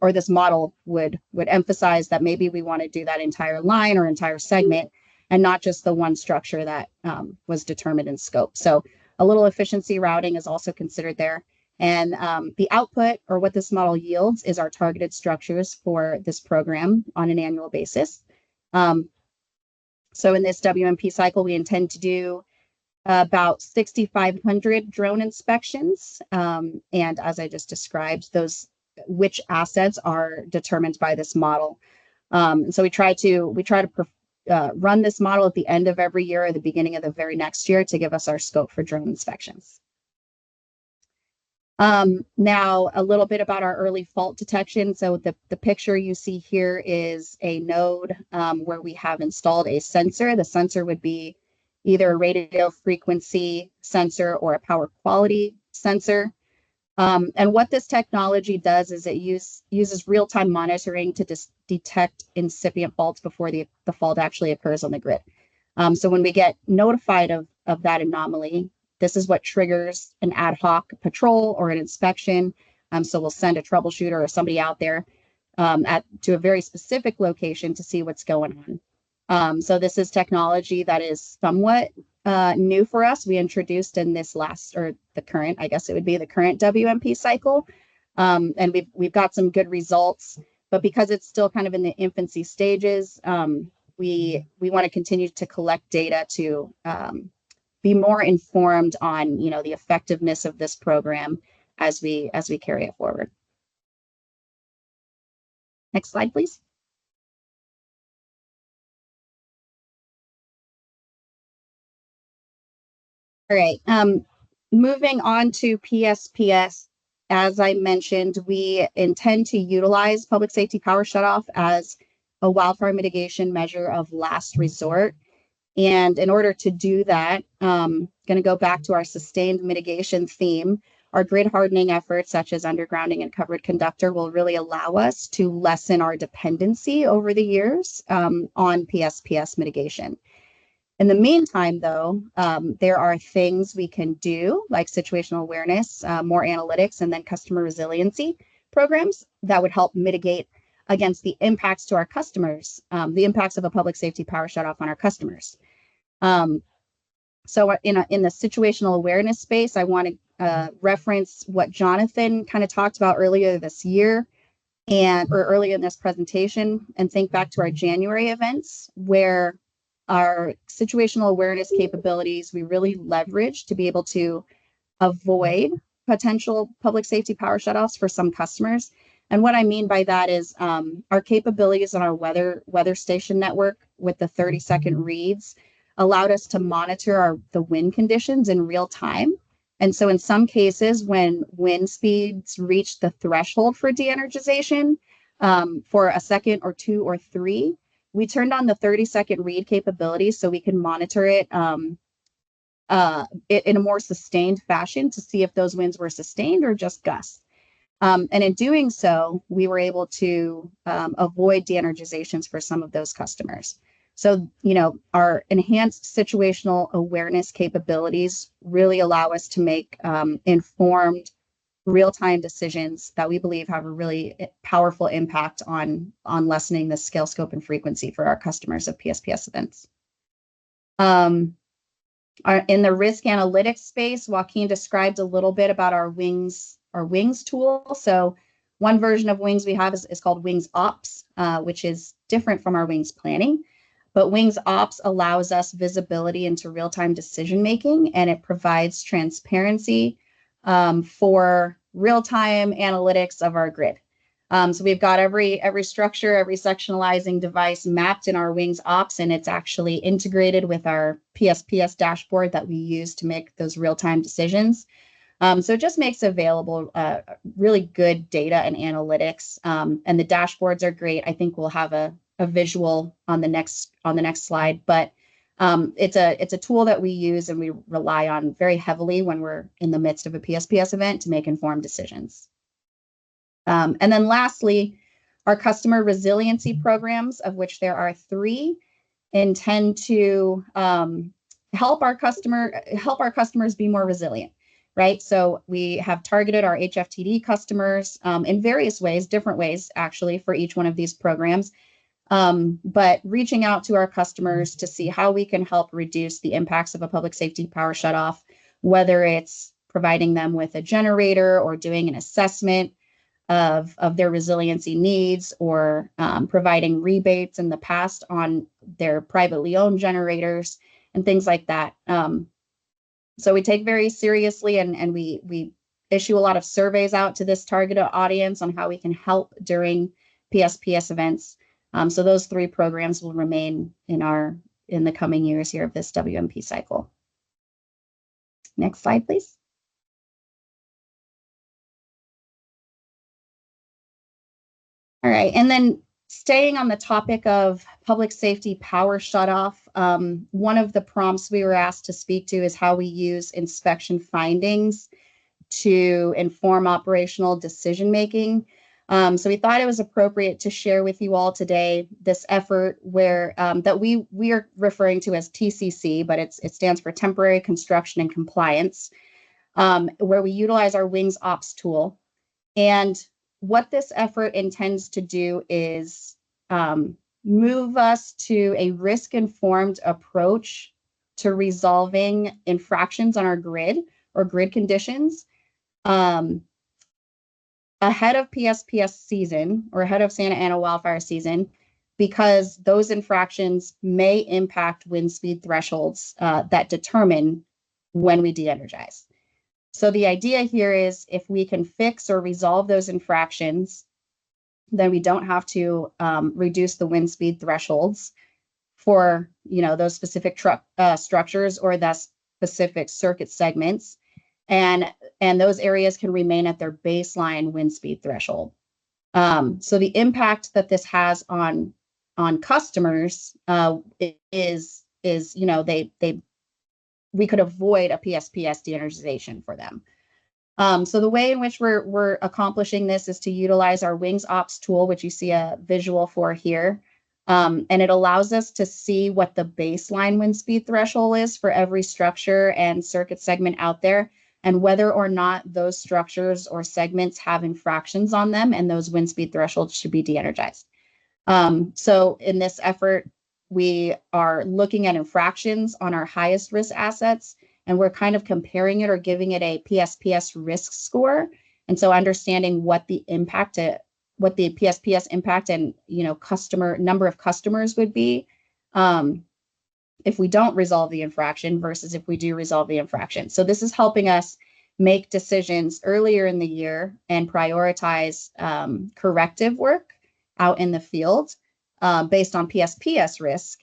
Speaker 3: or this model would emphasize that maybe we want to do that entire line or entire segment and not just the one structure that was determined in scope. So a little efficiency routing is also considered there. And the output, or what this model yields, is our targeted structures for this program on an annual basis. So in this WMP cycle, we intend to do about 6,500 drone inspections. And as I just described, which assets are determined by this model. So we try to run this model at the end of every year or the beginning of the very next year to give us our scope for drone inspections. Now a little bit about our early fault detection. So the picture you see here is a node where we have installed a sensor. The sensor would be either a radio frequency sensor or a power quality sensor. And what this technology does is it uses real-time monitoring to detect incipient faults before the fault actually occurs on the grid. So when we get notified of that anomaly, this is what triggers an ad hoc patrol or an inspection. So we'll send a troubleshooter or somebody out there to a very specific location to see what's going on. So this is technology that is somewhat new for us. We introduced in this the current WMP cycle. And we've got some good results, but because it's still kind of in the infancy stages, we want to continue to collect data to be more informed on, the effectiveness of this program as we carry it forward. Next slide, please. All right, moving on to PSPS. As I mentioned, we intend to utilize public safety power shutoff as a wildfire mitigation measure of last resort. And in order to do that, going to go back to our sustained mitigation theme. Our grid hardening efforts, such as undergrounding and covered conductor, will really allow us to lessen our dependency over the years on PSPS mitigation. In the meantime, though, there are things we can do, like situational awareness, more analytics, and then customer resiliency programs that would help mitigate against the impacts to our customers, the impacts of a public safety power shutoff on our customers. So in the situational awareness space, I want to reference what Jonathan kind of talked about earlier this year or earlier in this presentation, and think back to our January events where our situational awareness capabilities we really leverage to be able to avoid potential public safety power shutoffs for some customers. And what I mean by that is our capabilities on our weather station network with the 30-second reads allowed us to monitor the wind conditions in real time. And so in some cases, when wind speeds reached the threshold for de-energization for a second or two or three, we turned on the 30-second read capability so we can monitor it in a more sustained fashion to see if those winds were sustained or just gusts. And in doing so, we were able to avoid de-energizations for some of those customers. So, our enhanced situational awareness capabilities really allow us to make informed, real-time decisions that we believe have a really powerful impact on lessening the scale, scope, and frequency for our customers of PSPS events. In the risk analytics space, Joaquin described a little bit about our WINGS tool. So one version of WINGS we have is called WINGS Ops, which is different from our WINGS planning. But WINGS Ops allows us visibility into real-time decision-making, and it provides transparency for real-time analytics of our grid. So we've got every structure, every sectionalizing device mapped in our WINGS Ops, and it's actually integrated with our PSPS dashboard that we use to make those real-time decisions. So it just makes available really good data and analytics, and the dashboards are great. I think we'll have a visual on the next slide, but it's a tool that we use and we rely on very heavily when we're in the midst of a PSPS event to make informed decisions. And then lastly, our customer resiliency programs, of which there are 3, intend to help our customers be more resilient, right? So we have targeted our HFTD customers in various ways, different ways actually, for each one of these programs. But reaching out to our customers to see how we can help reduce the impacts of a public safety power shutoff, whether it's providing them with a generator or doing an assessment of their resiliency needs, or providing rebates in the past on their privately owned generators and things like that. So we take very seriously, and we issue a lot of surveys out to this targeted audience on how we can help during PSPS events. So those 3 programs will remain in the coming years here of this WMP cycle. Next slide, please. All right, and then staying on the topic of public safety power shutoff, one of the prompts we were asked to speak to is how we use inspection findings to inform operational decision-making. So we thought it was appropriate to share with you all today this effort where that we are referring to as TCC, but it stands for Temporary Construction and Compliance, where we utilize our WINGS Ops tool. And what this effort intends to do is move us to a risk-informed approach to resolving infractions on our grid or grid conditions ahead of PSPS season, or ahead of Santa Ana wildfire season, because those infractions may impact wind speed thresholds that determine when we de-energize. So the idea here is if we can fix or resolve those infractions, then we don't have to reduce the wind speed thresholds for those specific structures or the specific circuit segments, and those areas can remain at their baseline wind speed threshold. So the impact that this has on customers is we could avoid a PSPS de-energization for them. So the way in which we're accomplishing this is to utilize our Wings Ops tool, which you see a visual for here. And it allows us to see what the baseline wind speed threshold is for every structure and circuit segment out there, and whether or not those structures or segments have infractions on them, and those wind speed thresholds should be de-energized. So in this effort, we are looking at infractions on our highest risk assets, and we're kind of comparing it or giving it a PSPS risk score. And so understanding what the impact, what the PSPS impact and, number of customers would be if we don't resolve the infraction versus if we do resolve the infraction. So this is helping us make decisions earlier in the year and prioritize corrective work out in the field based on PSPS risk,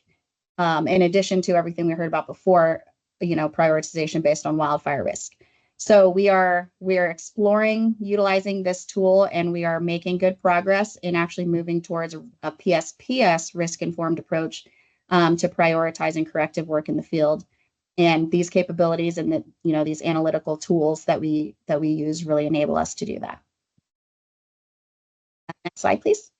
Speaker 3: in addition to everything we heard about before, prioritization based on wildfire risk. So we are exploring utilizing this tool, and we are making good progress in actually moving towards a PSPS risk-informed approach to prioritizing corrective work in the field. And these capabilities and these analytical tools that we use really enable us to do that. Next slide, please.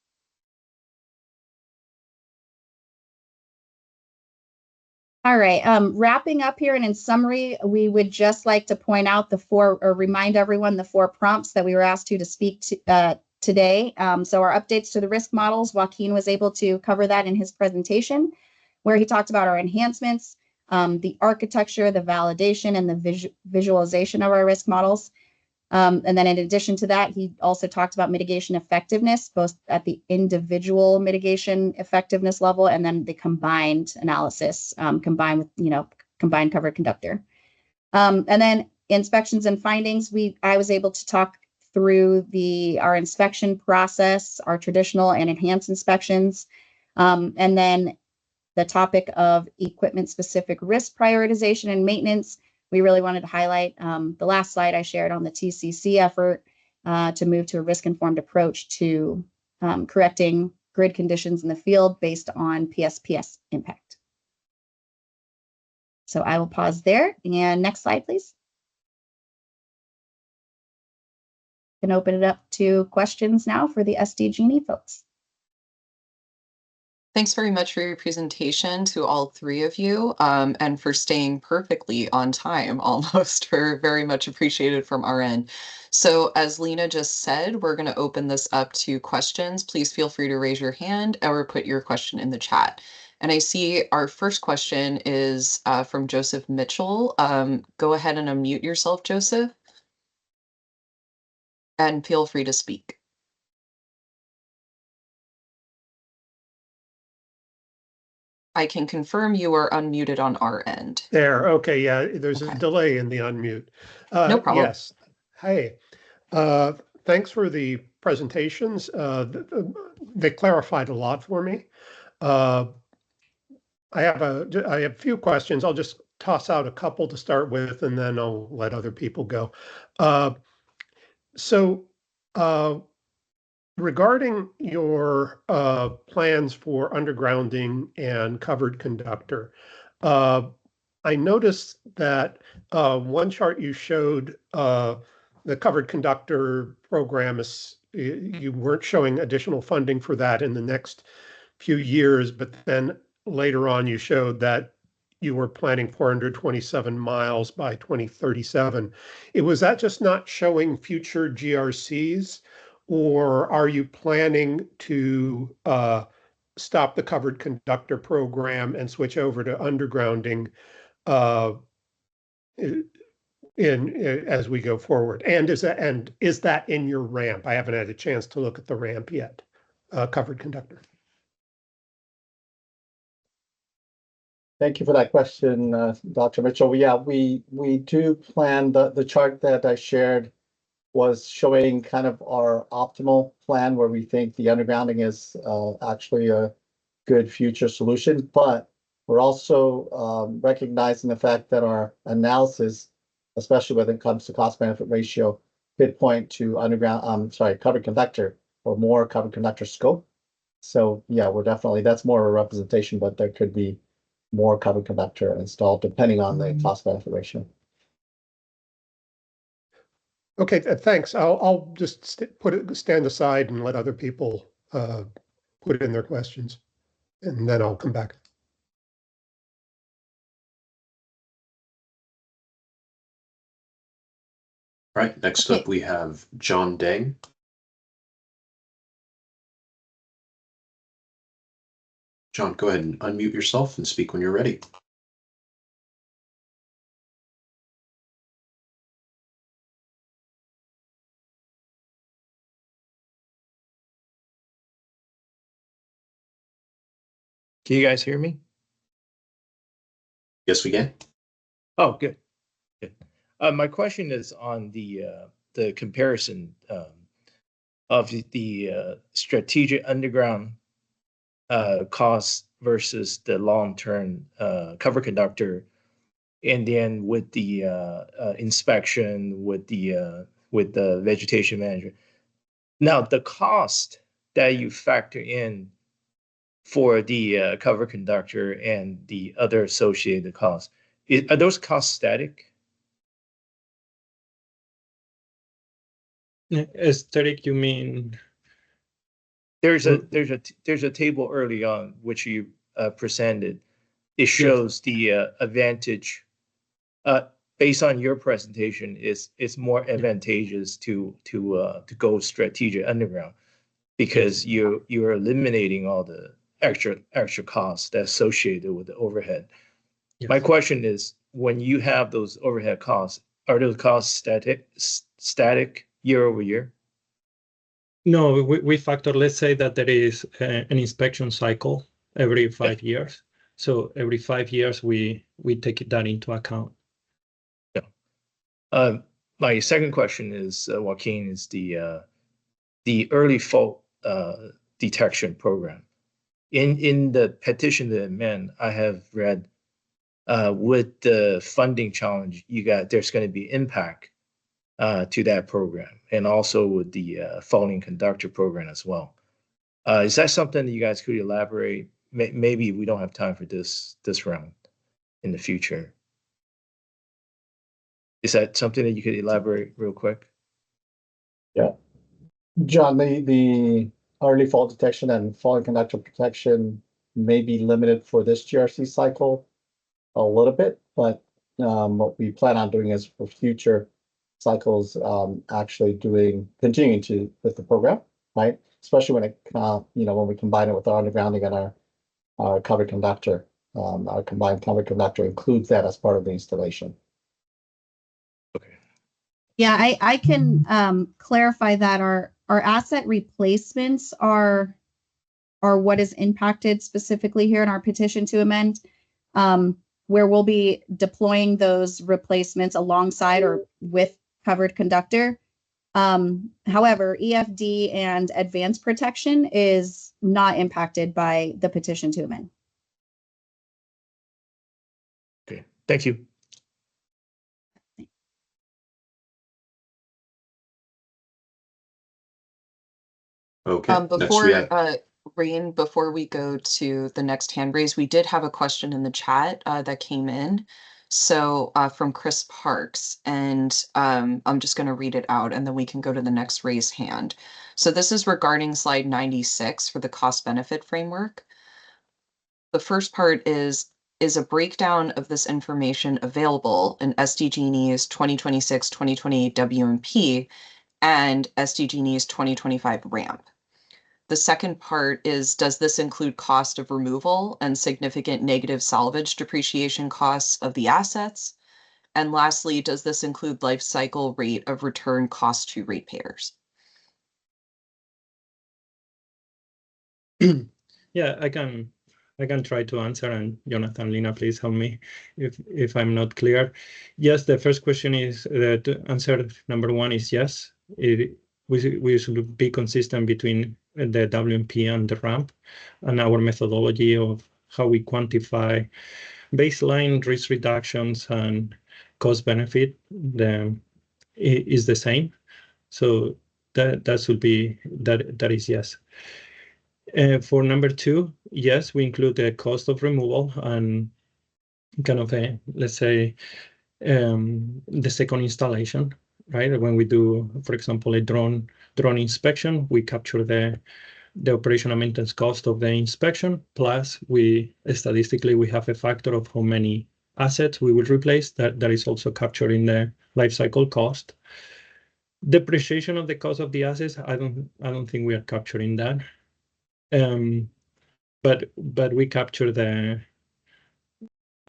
Speaker 3: All right, wrapping up here, and in summary, we would just like to point out remind everyone the 4 prompts that we were asked to speak to today. So our updates to the risk models, Joaquin was able to cover that in his presentation, where he talked about our enhancements, the architecture, the validation, and the visualization of our risk models. And then in addition to that, he also talked about mitigation effectiveness, both at the individual mitigation effectiveness level and then the combined analysis, combined with, combined covered conductor. And then inspections and findings, I was able to talk through our inspection process, our traditional and enhanced inspections, and then the topic of equipment-specific risk prioritization and maintenance. We really wanted to highlight the last slide I shared on the TCC effort to move to a risk-informed approach to correcting grid conditions in the field based on PSPS impact. So I will pause there. And next slide, please. You can open it up to questions now for the SDG&E folks.
Speaker 4: Thanks very much for your presentation to all 3 of you, and for staying perfectly on time almost. We're very much appreciated from our end. So as Lena just said, we're going to open this up to questions. Please feel free to raise your hand or put your question in the chat. And I see our first question is from Joseph Mitchell. Go ahead and unmute yourself, Joseph, and feel free to speak. I can confirm you are unmuted on our end.
Speaker 5: There, okay, yeah, there's
Speaker 4: Okay.
Speaker 5: a delay in the unmute.
Speaker 4: No problem.
Speaker 5: Yes, hey, thanks for the presentations. They clarified a lot for me. I have a few questions. I'll just toss out a couple to start with, and then I'll let other people go. Regarding your plans for undergrounding and covered conductor, I noticed that one chart you showed, the covered conductor program is, you weren't showing additional funding for that in the next few years, but then later on you showed that you were planning 427 miles by 2037. Was that just not showing future GRCs? Or are you planning to stop the covered conductor program and switch over to undergrounding as we go forward? And is that in your ramp? I haven't had a chance to look at the ramp yet. Covered conductor.
Speaker 1: Thank you for that question, Dr. Mitchell. Yeah, we do plan the chart that I shared was showing kind of our optimal plan where we think the undergrounding is actually a good future solution, but we're also recognizing the fact that our analysis, especially when it comes to cost benefit ratio, could point to covered conductor or more covered conductor scope. So yeah, that's more of a representation, but there could be more covered conductor installed depending on the cost benefit ratio.
Speaker 5: Okay, thanks. I'll just stand aside and let other people put in their questions, and then I'll come back.
Speaker 6: All right, next
Speaker 3: Okay.
Speaker 6: up we have John Deng. John, go ahead and unmute yourself and speak when you're ready.
Speaker 7: Can you guys hear me?
Speaker 6: Yes, we can.
Speaker 7: Oh, good. Good. My question is on the comparison of the strategic underground costs versus the long-term cover conductor, and then with the inspection, with the vegetation management. Now, the cost that you factor in for the cover conductor and the other associated costs, are those costs static?
Speaker 2: Aesthetic, you mean?
Speaker 7: There's a table early on which you presented. It shows the advantage. Based on your presentation, it's more advantageous to go strategic underground because you're eliminating all the extra costs that's associated with the overhead.
Speaker 2: Yes.
Speaker 7: My question is, when you have those overhead costs, are those costs static year over year?
Speaker 2: No, we factor, let's say that there is an inspection cycle every 5 years. So every 5 years, we take that into account.
Speaker 7: Yeah. My second question is, Joaquin, is the early fault detection program. In the petition to amend, I have read with the funding challenge there's going to be impact to that program, and also with the falling conductor program as well. Is that something that you guys could elaborate? Maybe we don't have time for this round in the future. Is that something that you could elaborate real quick?
Speaker 1: Yeah. John, the early fault detection and falling conductor protection may be limited for this GRC cycle a little bit, but what we plan on doing is for future cycles, actually continuing with the program, right? Especially when when we combine it with our undergrounding and our covered conductor. Our combined covered conductor includes that as part of the installation.
Speaker 7: Okay.
Speaker 3: Yeah, I can clarify that our asset replacements are what is impacted specifically here in our petition to amend, where we'll be deploying those replacements alongside or with covered conductor. However, EFD and advanced protection is not impacted by the petition to amend.
Speaker 7: Okay, thank you.
Speaker 6: Okay. Next we
Speaker 4: Before
Speaker 6: have
Speaker 4: Rain, before we go to the next hand raise, we did have a question in the chat that came in. So from Chris Parks, and I'm just going to read it out and then we can go to the next raise hand. So this is regarding slide 96 for the cost benefit framework. The first part is a breakdown of this information available in SDG&E's 2026-2028 WMP and SDG&E's 2025 ramp. The second part is, does this include cost of removal and significant negative salvage depreciation costs of the assets? And lastly, does this include life cycle rate of return cost to ratepayers?
Speaker 2: Yeah, I can try to answer, and Jonathan, Lina, please help me if I'm not clear. Yes, the first question is that answer number one is yes. We should be consistent between the WMP and the ramp, and our methodology of how we quantify baseline risk reductions and cost benefit is the same. So that should be that is yes. For number two, yes, we include the cost of removal and kind of let's say the second installation right? When we do, for example, a drone inspection, we capture the operational maintenance cost of the inspection, plus statistically we have a factor of how many assets we will replace. That is also captured in the life cycle cost. Depreciation of the cost of the assets, I don't think we are capturing that. But we capture the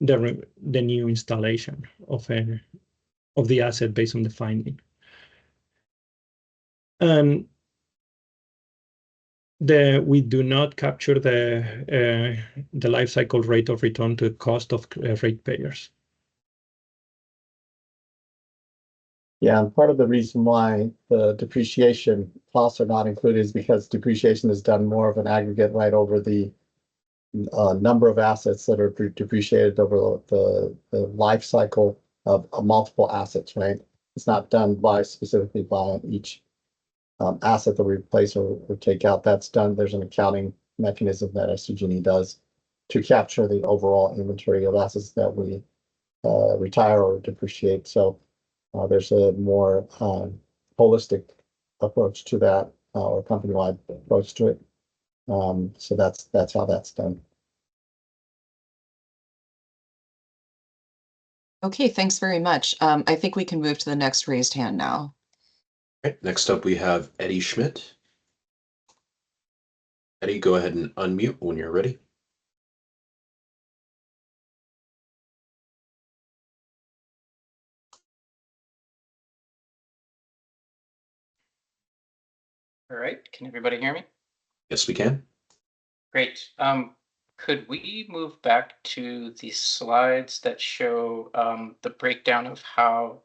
Speaker 2: new installation of the asset based on the finding. And we do not capture the life cycle rate of return to cost of ratepayers.
Speaker 1: Yeah, and part of the reason why the depreciation costs are not included is because depreciation is done more of an aggregate right over the number of assets that are depreciated over the life cycle of multiple assets, right? It's not done specifically by each asset that we replace or take out. That's done. There's an accounting mechanism that SDG&E does to capture the overall inventory of assets that we retire or depreciate. So there's a more holistic approach to that, or company-wide approach to it. So that's how that's done.
Speaker 4: Okay, thanks very much. I think we can move to the next raised hand now.
Speaker 6: All right, next up we have Eddie Schmidt. Eddie, go ahead and unmute when you're ready.
Speaker 8: All right, can everybody hear me?
Speaker 6: Yes, we can.
Speaker 8: Great. Could we move back to the slides that show the breakdown of how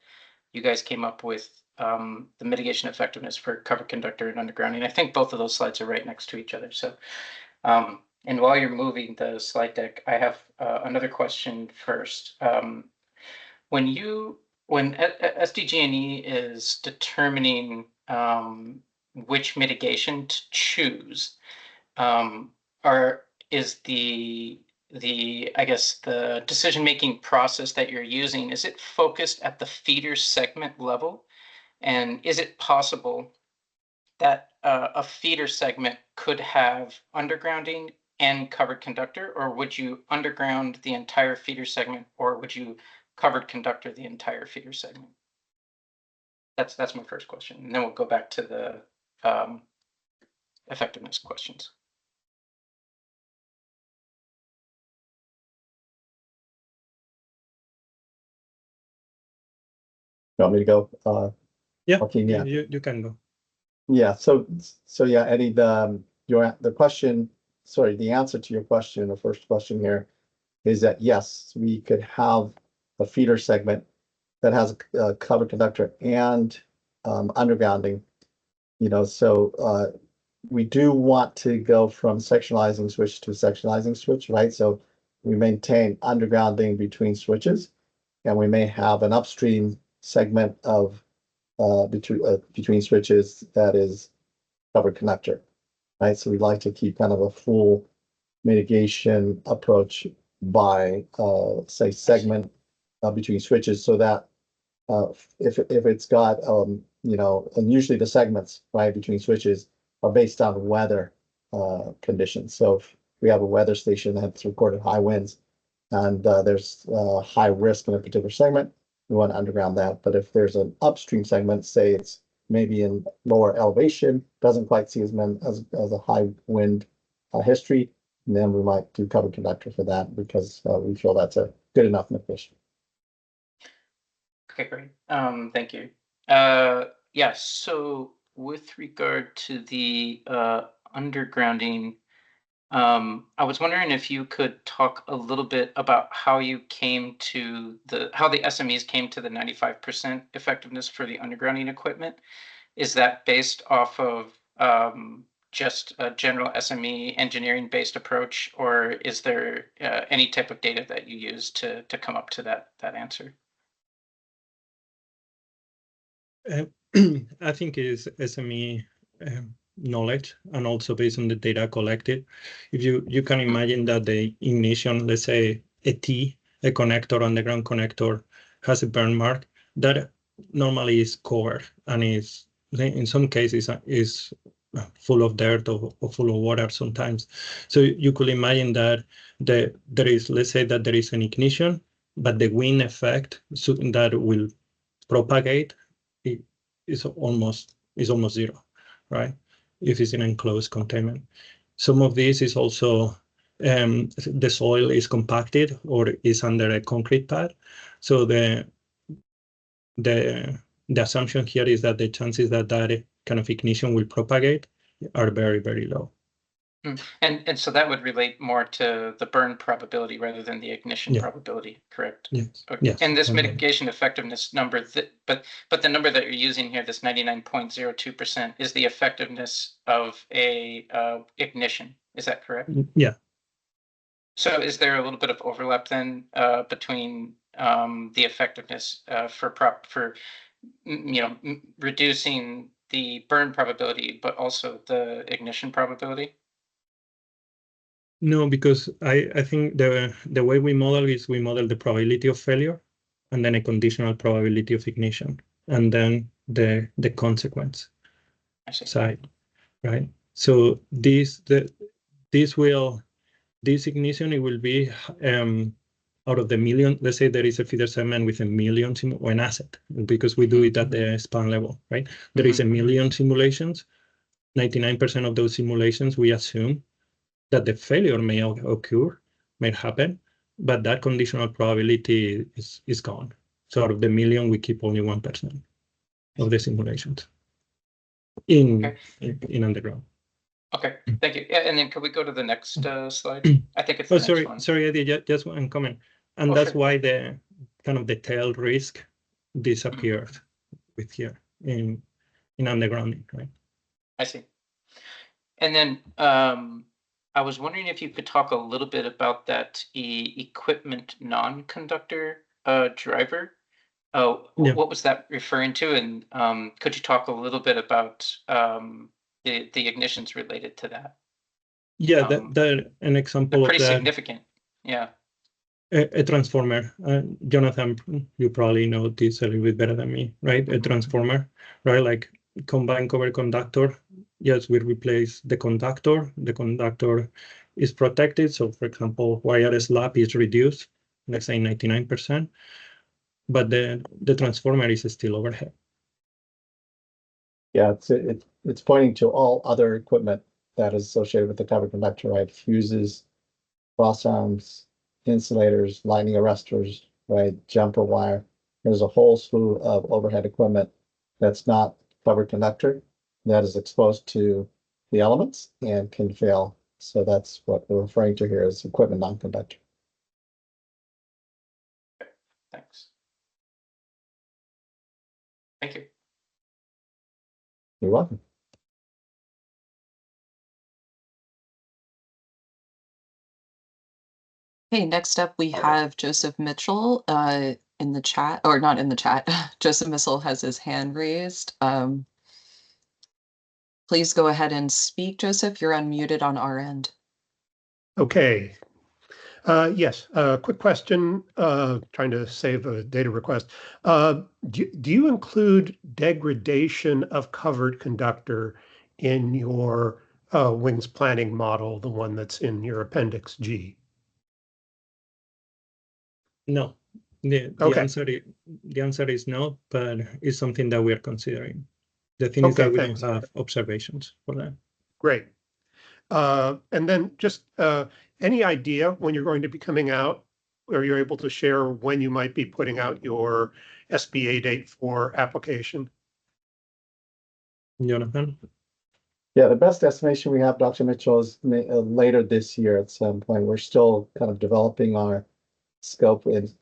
Speaker 8: you guys came up with the mitigation effectiveness for covered conductor and undergrounding? I think both of those slides are right next to each other. So, and while you're moving the slide deck, I have another question first. When SDG&E is determining which mitigation to choose, is the I guess the decision-making process that you're using, is it focused at the feeder segment level? And is it possible that a feeder segment could have undergrounding and covered conductor, or would you underground the entire feeder segment, or would you covered conductor the entire feeder segment? That's my first question, and then we'll go back to the effectiveness questions.
Speaker 1: You want me to go?
Speaker 2: Yeah,
Speaker 1: Joaquin, yeah.
Speaker 2: You can go.
Speaker 1: Yeah, so yeah, Eddie, the question, sorry, the answer to your question, the first question here is that yes, we could have a feeder segment that has a covered conductor and undergrounding, so we do want to go from sectionalizing switch to sectionalizing switch, right? So we maintain undergrounding between switches, and we may have an upstream segment of between switches that is covered conductor, right? So we like to keep kind of a full mitigation approach by say segment between switches, so that if it's got and usually the segments right between switches are based on weather conditions. So if we have a weather station that's recorded high winds and there's high risk in a particular segment, we want to underground that. But if there's an upstream segment, say it's maybe in lower elevation, doesn't quite see as a high wind history, then we might do covered conductor for that because we feel that's a good enough mitigation.
Speaker 8: Okay, great. Thank you. Yeah, so with regard to the undergrounding, I was wondering if you could talk a little bit about how you came to how the SMEs came to the 95% effectiveness for the undergrounding equipment. Is that based off of just a general SME engineering based approach, or is there any type of data that you use to come up to that answer?
Speaker 2: I think it is SME knowledge and also based on the data collected. If you can imagine that the ignition, let's say a connector, underground connector, has a burn mark, that normally is covered and is in some cases is full of dirt or full of water sometimes. So you could imagine that there is, let's say that there is an ignition, but the wind effect that will propagate is almost zero, right? If it's in enclosed containment. Some of this is also the soil is compacted or is under a concrete pad. So the assumption here is that the chances that kind of ignition will propagate are very, very low.
Speaker 8: And so that would relate more to the burn probability rather than the ignition
Speaker 2: Yeah.
Speaker 8: probability, correct?
Speaker 2: Yes.
Speaker 8: Okay.
Speaker 2: Yes.
Speaker 8: And this mitigation effectiveness number, but the number that you're using here, this 99.02%, is the effectiveness of a ignition. Is that correct?
Speaker 2: Yeah.
Speaker 8: So is there a little bit of overlap then between the effectiveness for reducing the burn probability, but also the ignition probability?
Speaker 2: No, because I think the way we model is we model the probability of failure and then a conditional probability of ignition and then the consequence side, right? So this ignition, it will be out of the million. Let's say there is a feeder segment with a million or an asset, because we do it at the span level, right? There is a million simulations. 99% of those simulations, we assume that the failure may occur, may happen, but that conditional probability is gone. So out of the million, we keep only 1% of the simulations in underground.
Speaker 8: Okay, thank you. Yeah, and then could we go to the next slide? I think it's the next one.
Speaker 2: Sorry, Eddie, just one comment. And that's why the kind of the tail risk disappeared with here in undergrounding, right?
Speaker 8: I see. And then I was wondering if you could talk a little bit about that equipment non-conductor driver. What was that referring to? And could you talk a little bit about the ignitions related to that?
Speaker 2: Yeah, that an example of that.
Speaker 8: Pretty significant. Yeah.
Speaker 2: A transformer. Jonathan, you probably know this a little bit better than me, right? A transformer, right? Like combined cover conductor. Yes, we replace the conductor. The conductor is protected. So, for example, wireless lap is reduced, let's say 99%, but the transformer is still overhead.
Speaker 1: Yeah, it's pointing to all other equipment that is associated with the covered conductor, right? Fuses, cross arms, insulators, lightning arresters, right? Jumper wire. There's a whole slew of overhead equipment that's not covered conductor that is exposed to the elements and can fail. So that's what we're referring to here as equipment non-conductor.
Speaker 8: Thanks. Thank you.
Speaker 1: You're welcome.
Speaker 4: Okay, next up we have Joseph Mitchell in the chat, or not in the chat. Joseph Mitchell has his hand raised. Please go ahead and speak, Joseph. You're unmuted on our end.
Speaker 5: Okay. Yes, quick question, trying to save a data request. Do you include degradation of covered conductor in your wings planning model, the one that's in your Appendix G?
Speaker 2: No, the answer is no, but it's something that we are considering. The thing is that we don't have observations for that.
Speaker 5: Great. And then just any idea when you're going to be coming out, or you're able to share when you might be putting out your SBA date for application?
Speaker 2: Jonathan?
Speaker 1: Yeah, the best estimation we have, Dr. Mitchell, is later this year at some point. We're still kind of developing our scope and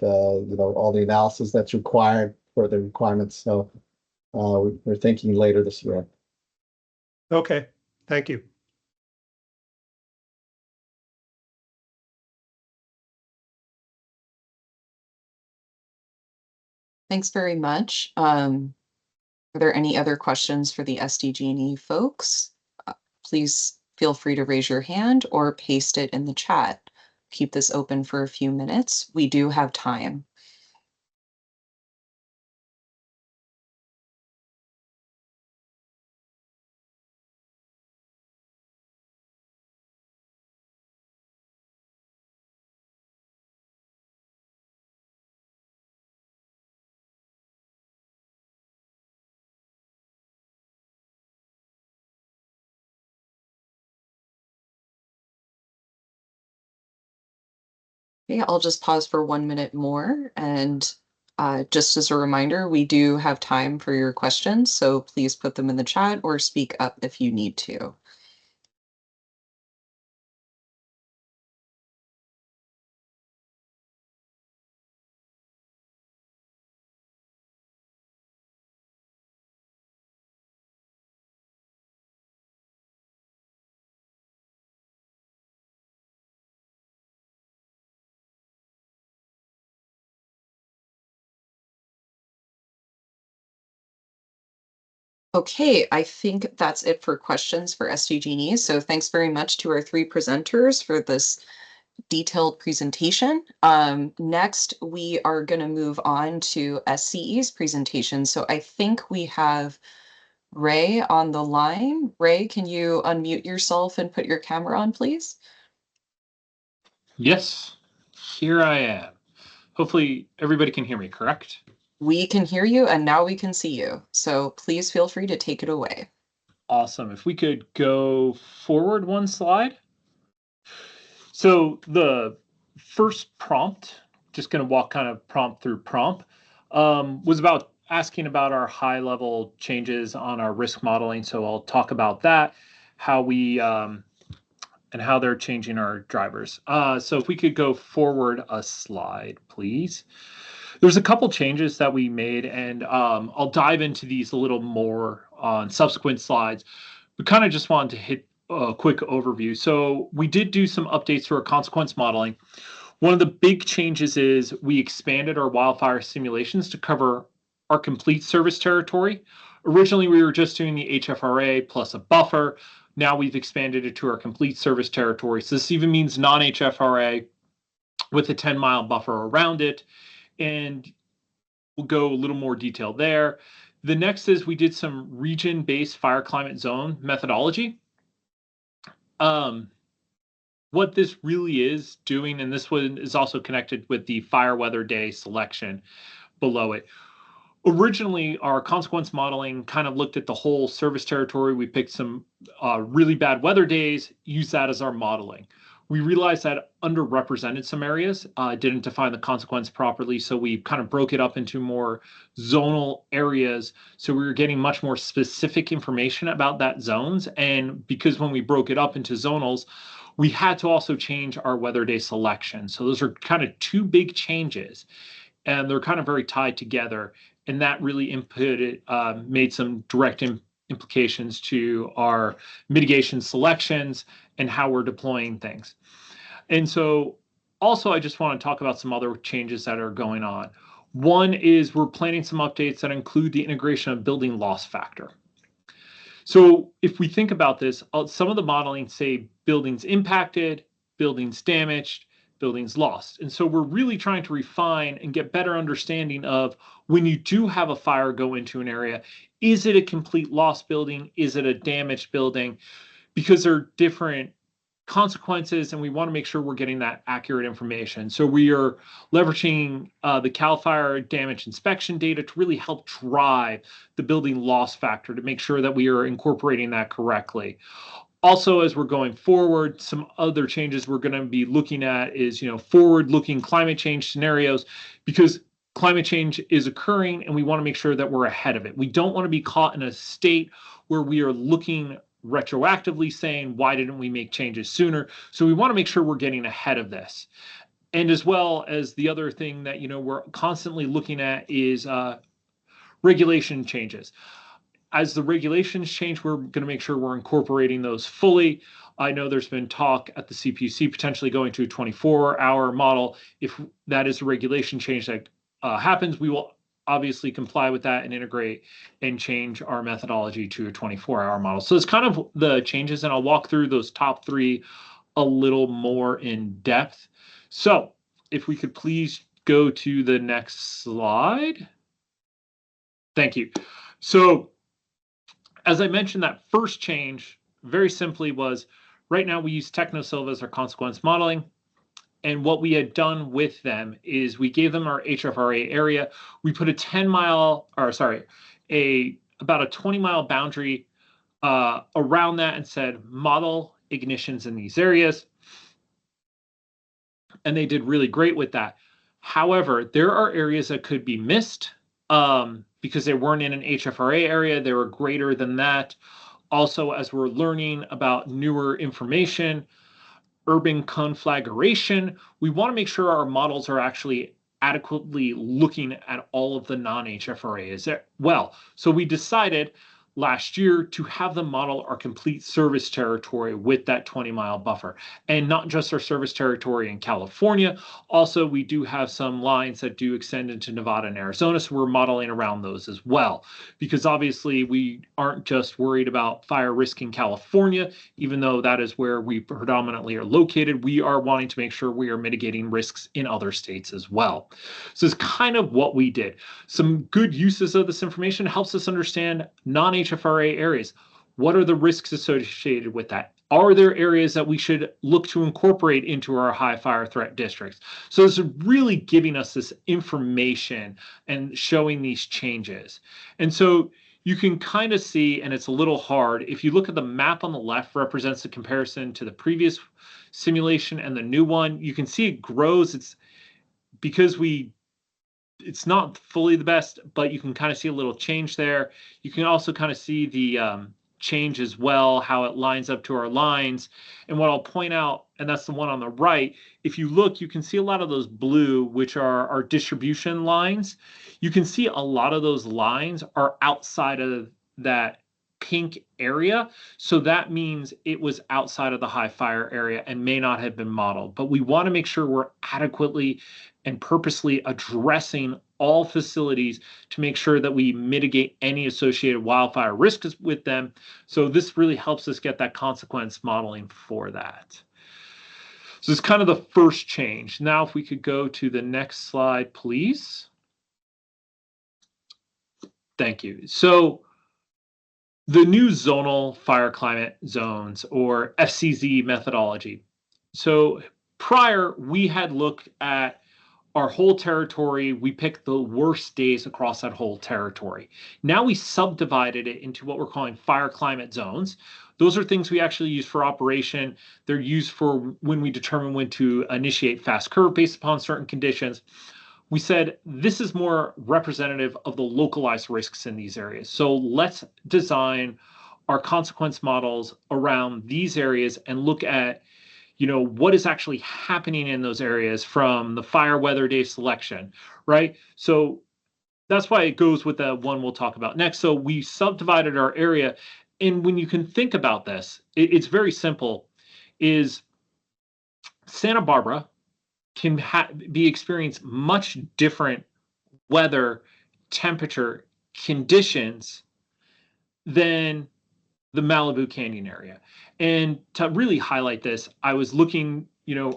Speaker 1: all the analysis that's required for the requirements. So we're thinking later this year.
Speaker 5: Okay, thank you.
Speaker 4: Thanks very much. Are there any other questions for the SDG&E folks? Please feel free to raise your hand or paste it in the chat. Keep this open for a few minutes. We do have time. Okay, I'll just pause for 1 minute more. And just as a reminder, we do have time for your questions, so please put them in the chat or speak up if you need to. Okay, I think that's it for questions for SDG&E. So thanks very much to our 3 presenters for this detailed presentation. Next, we are going to move on to SCE's presentation. So I think we have Ray on the line. Ray, can you unmute yourself and put your camera on, please?
Speaker 9: Yes, here I am. Hopefully everybody can hear me, correct?
Speaker 4: We can hear you and now we can see you. So please feel free to take it away.
Speaker 9: Awesome. If we could go forward 1 slide. So the first prompt, just going to walk kind of prompt through prompt, was about asking about our high level changes on our risk modeling. So I'll talk about that, how we and how they're changing our drivers. So if we could go forward a slide, please. There's a couple changes that we made, and I'll dive into these a little more on subsequent slides. We kind of just wanted to hit a quick overview. So we did do some updates to our consequence modeling. One of the big changes is we expanded our wildfire simulations to cover our complete service territory. Originally, we were just doing the HFRA plus a buffer. Now we've expanded it to our complete service territory. So this even means non-HFRA with a 10-mile buffer around it. And we'll go a little more detail there. The next is we did some region-based fire climate zone methodology. What this really is doing, and this one is also connected with the fire weather day selection below it. Originally, our consequence modeling kind of looked at the whole service territory. We picked some really bad weather days, used that as our modeling. We realized that underrepresented some areas, didn't define the consequence properly, so we kind of broke it up into more zonal areas. So we were getting much more specific information about that zones. And because when we broke it up into zonals, we had to also change our weather day selection. So those are kind of 2 big changes, and they're kind of very tied together. And that really made some direct implications to our mitigation selections and how we're deploying things. And so also, I just want to talk about some other changes that are going on. One is we're planning some updates that include the integration of building loss factor. So if we think about this, some of the modeling say buildings impacted, buildings damaged, buildings lost. And so we're really trying to refine and get better understanding of when you do have a fire go into an area, is it a complete lost building? Is it a damaged building? Because they're different consequences, and we want to make sure we're getting that accurate information. So we are leveraging the CAL FIRE damage inspection data to really help drive the building loss factor to make sure that we are incorporating that correctly. Also, as we're going forward, some other changes we're going to be looking at is, forward-looking climate change scenarios, because climate change is occurring and we want to make sure that we're ahead of it. We don't want to be caught in a state where we are looking retroactively saying, why didn't we make changes sooner? So we want to make sure we're getting ahead of this. And as well as the other thing that, we're constantly looking at is regulation changes. As the regulations change, we're going to make sure we're incorporating those fully. I know there's been talk at the CPUC potentially going to a 24-hour model. If that is a regulation change that happens, we will obviously comply with that and integrate and change our methodology to a 24-hour model. So it's kind of the changes, and I'll walk through those top 3 a little more in depth. So if we could please go to the next slide. Thank you. So as I mentioned, that first change very simply was, right now we use TechnoSilva as our consequence modeling. And what we had done with them is we gave them our HFRA area. We put about a 20-mile boundary around that and said, model ignitions in these areas. and they did really great with that. However, there are areas that could be missed because they weren't in an HFRA area. They were greater than that. Also, as we're learning about newer information, urban conflagration, we want to make sure our models are actually adequately looking at all of the non-HFRAs as well. So we decided last year to have them model our complete service territory with that 20-mile buffer, and not just our service territory in California. Also, we do have some lines that do extend into Nevada and Arizona, so we're modeling around those as well, because obviously we aren't just worried about fire risk in California, even though that is where we predominantly are located. We are wanting to make sure we are mitigating risks in other states as well. So it's kind of what we did. Some good uses of this information helps us understand non-HFRA areas. What are the risks associated with that? Are there areas that we should look to incorporate into our high fire threat districts? So it's really giving us this information and showing these changes. And so you can kind of see, and it's a little hard, if you look at the map on the left represents the comparison to the previous simulation and the new one, you can see it grows. It's because it's not fully the best, but you can kind of see a little change there. You can also kind of see the change as well, how it lines up to our lines. And what I'll point out, and that's the one on the right, if you look, you can see a lot of those blue, which are our distribution lines. You can see a lot of those lines are outside of that pink area. So that means it was outside of the high fire area and may not have been modeled. But we want to make sure we're adequately and purposely addressing all facilities to make sure that we mitigate any associated wildfire risks with them. So this really helps us get that consequence modeling for that. So it's kind of the first change. Now, if we could go to the next slide, please. Thank you. So the new zonal fire climate zones, or FCZ methodology. So prior, we had looked at our whole territory. We picked the worst days across that whole territory. Now we subdivided it into what we're calling fire climate zones. Those are things we actually use for operation. They're used for when we determine when to initiate fast curve based upon certain conditions. We said this is more representative of the localized risks in these areas. So let's design our consequence models around these areas and look at what is actually happening in those areas from the fire weather day selection, right? So that's why it goes with the one we'll talk about next. So we subdivided our area. And when you can think about this, it's very simple, is Santa Barbara can be experience much different weather, temperature, conditions than the Malibu Canyon area. And to really highlight this, I was looking,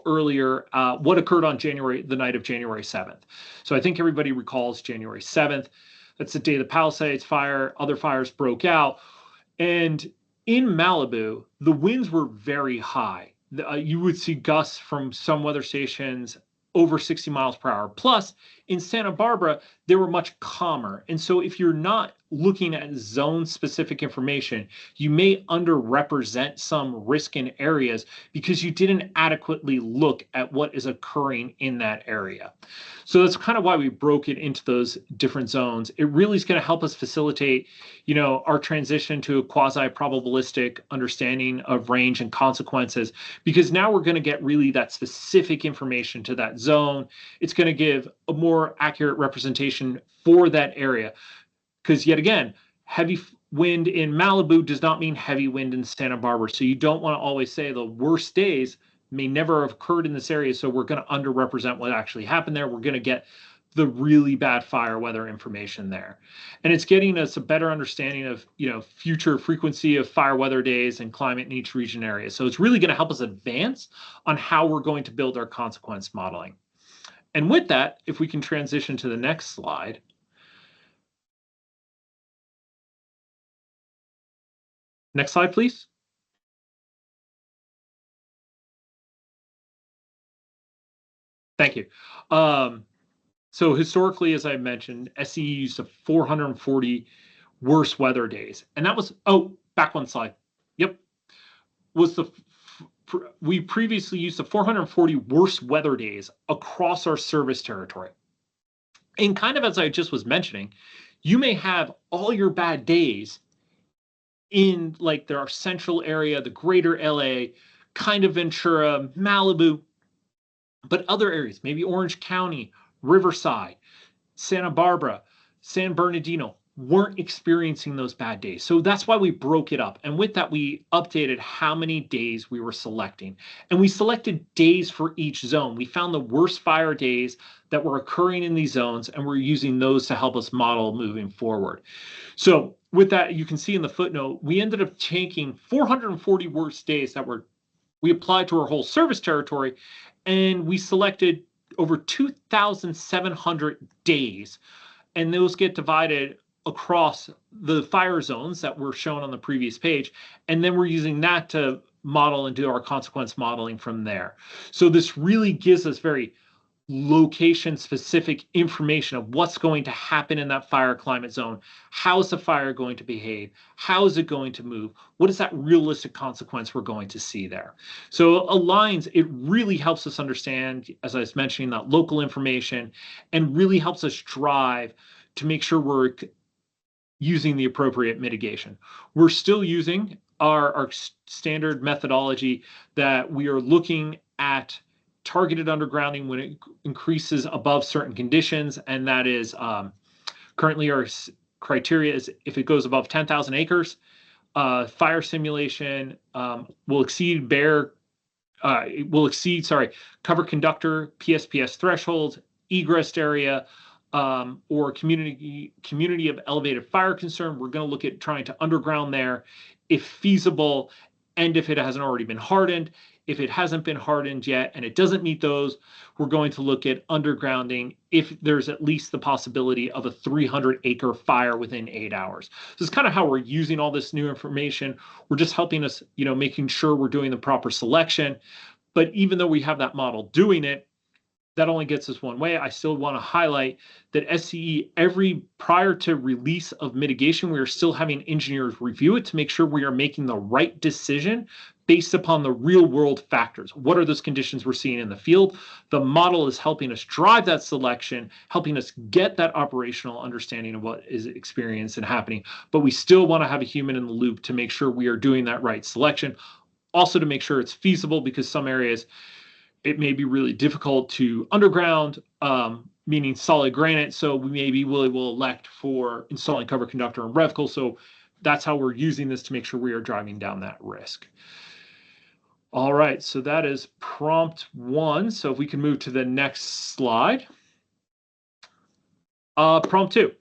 Speaker 9: earlier what occurred on the night of January 7th. So I think everybody recalls January 7th. That's the day the Palisades fire, other fires broke out. And in Malibu, the winds were very high. You would see gusts from some weather stations over 60 miles per hour. Plus, in Santa Barbara, they were much calmer. And so if you're not looking at zone-specific information, you may underrepresent some risk in areas because you didn't adequately look at what is occurring in that area. So that's kind of why we broke it into those different zones. It really is going to help us facilitate, our transition to a quasi-probabilistic understanding of range and consequences, because now we're going to get really that specific information to that zone. It's going to give a more accurate representation for that area. Because yet again, heavy wind in Malibu does not mean heavy wind in Santa Barbara. So you don't want to always say the worst days may never have occurred in this area. So we're going to underrepresent what actually happened there. We're going to get the really bad fire weather information there. And it's getting us a better understanding of, future frequency of fire weather days and climate in each region area. So it's really going to help us advance on how we're going to build our consequence modeling. And with that, if we can transition to the next slide. Next slide, please. Thank you. So historically, as I mentioned, SCE used 440 worst weather days. And that was, back one slide. Yep. Was the we previously used the 440 worst weather days across our service territory. And kind of as I just was mentioning, you may have all your bad days in like our central area, the greater LA, kind of Ventura, Malibu, but other areas, maybe Orange County, Riverside, Santa Barbara, San Bernardino, weren't experiencing those bad days. So that's why we broke it up. And with that, we updated how many days we were selecting. And we selected days for each zone. We found the worst fire days that were occurring in these zones, and we're using those to help us model moving forward. So with that, you can see in the footnote, we ended up taking 440 worst days that we applied to our whole service territory, and we selected over 2,700 days, and those get divided across the fire zones that were shown on the previous page, and then we're using that to model and do our consequence modeling from there. So this really gives us very location-specific information of what's going to happen in that fire climate zone. How is the fire going to behave? How is it going to move? What is that realistic consequence we're going to see there? So aligns, it really helps us understand, as I was mentioning, that local information, and really helps us drive to make sure we're using the appropriate mitigation. We're still using our standard methodology that we are looking at targeted undergrounding when it increases above certain conditions, and that is currently our criteria is if it goes above 10,000 acres, fire simulation will exceed cover conductor, PSPS threshold, egress area, or community of elevated fire concern. We're going to look at trying to underground there if feasible, and if it hasn't already been hardened. If it hasn't been hardened yet and it doesn't meet those, we're going to look at undergrounding if there's at least the possibility of a 300-acre fire within 8 hours. This is kind of how we're using all this new information. We're just helping us, making sure we're doing the proper selection. But even though we have that model doing it, that only gets us one way. I still want to highlight that SCE, prior to release of mitigation, we are still having engineers review it to make sure we are making the right decision based upon the real world factors. What are those conditions we're seeing in the field? The model is helping us drive that selection, helping us get that operational understanding of what is experienced and happening. But we still want to have a human in the loop to make sure we are doing that right selection. Also to make sure it's feasible, because some areas it may be really difficult to underground, meaning solid granite. So we will elect for installing cover conductor and reticle. So that's how we're using this to make sure we are driving down that risk. All right, so that is prompt 1. So if we can move to the next slide. Prompt 2,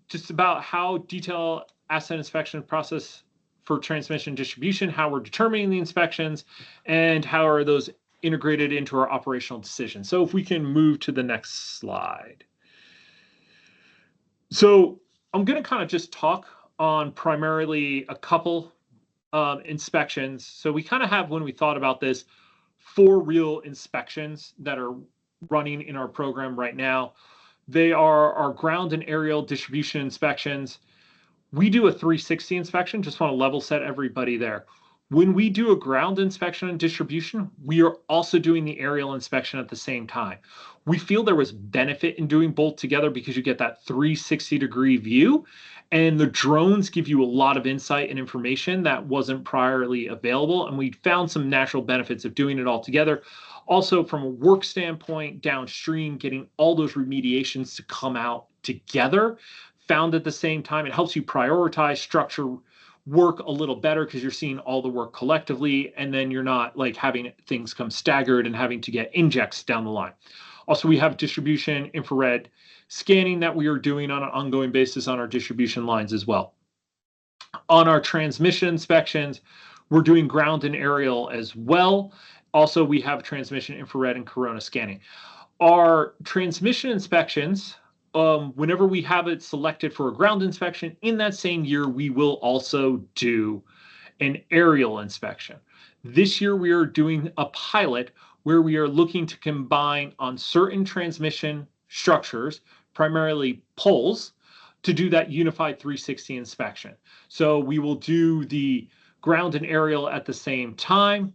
Speaker 9: just about how detailed asset inspection process for transmission distribution, how we're determining the inspections, and how are those integrated into our operational decisions. So if we can move to the next slide. So I'm going to kind of just talk on primarily a couple inspections. So we kind of have, when we thought about this, 4 real inspections that are running in our program right now. They are our ground and aerial distribution inspections. We do a 360 inspection, just want to level set everybody there. When we do a ground inspection and distribution, we are also doing the aerial inspection at the same time. We feel there was benefit in doing both together because you get that 360-degree view, and the drones give you a lot of insight and information that wasn't priorly available, and we found some natural benefits of doing it all together. Also, from a work standpoint, downstream, getting all those remediations to come out together, found at the same time, it helps you prioritize, structure work a little better because you're seeing all the work collectively, and then you're not like having things come staggered and having to get injects down the line. Also, we have distribution infrared scanning that we are doing on an ongoing basis on our distribution lines as well. On our transmission inspections, we're doing ground and aerial as well. Also, we have transmission infrared and corona scanning. Our transmission inspections, whenever we have it selected for a ground inspection, in that same year, we will also do an aerial inspection. This year, we are doing a pilot where we are looking to combine on certain transmission structures, primarily poles, to do that unified 360 inspection. So we will do the ground and aerial at the same time.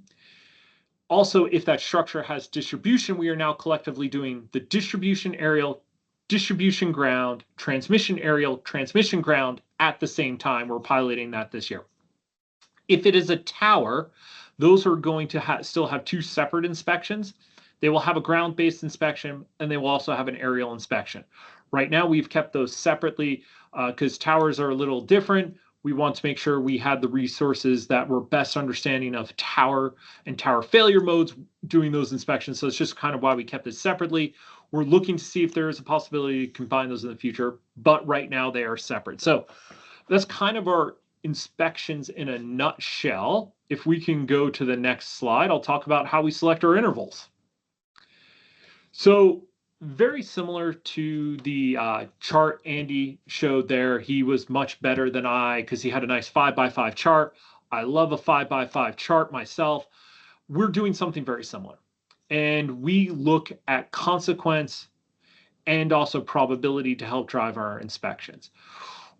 Speaker 9: Also, if that structure has distribution, we are now collectively doing the distribution aerial, distribution ground, transmission aerial, transmission ground at the same time. We're piloting that this year. If it is a tower, those are going to still have two separate inspections. They will have a ground-based inspection, and they will also have an aerial inspection. Right now, we've kept those separately because towers are a little different. We want to make sure we had the resources that were best understanding of tower and tower failure modes doing those inspections. So it's just kind of why we kept it separately. We're looking to see if there is a possibility to combine those in the future, but right now they are separate. So that's kind of our inspections in a nutshell. If we can go to the next slide, I'll talk about how we select our intervals. So very similar to the chart Andy showed there. He was much better than I because he had a nice 5x5 chart. I love a 5x5 chart myself. We're doing something very similar. And we look at consequence and also probability to help drive our inspections.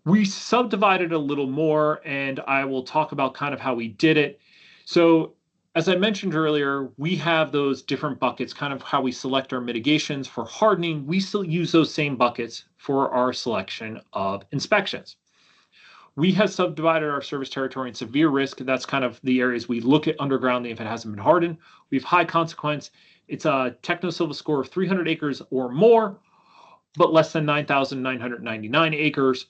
Speaker 9: We subdivided a little more, and I will talk about kind of how we did it. So as I mentioned earlier, we have those different buckets, kind of how we select our mitigations for hardening. We still use those same buckets for our selection of inspections. We have subdivided our service territory in severe risk. That's kind of the areas we look at undergrounding if it hasn't been hardened. We have high consequence. It's a techno-civil score of 300 acres or more, but less than 9,999 acres.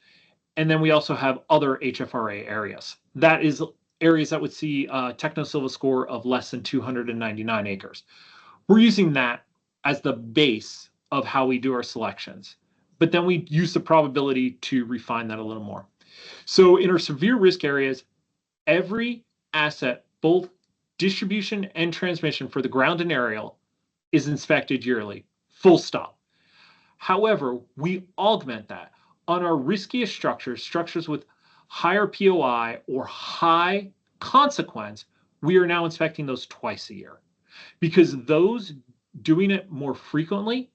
Speaker 9: And then we also have other HFRA areas. That is areas that would see a techno-civil score of less than 299 acres. We're using that as the base of how we do our selections. But then we use the probability to refine that a little more. So in our severe risk areas, every asset, both distribution and transmission for the ground and aerial, is inspected yearly, full stop. However, we augment that. On our riskiest structures, structures with higher POI or high consequence, we are now inspecting those twice a year. Because those doing it more frequently,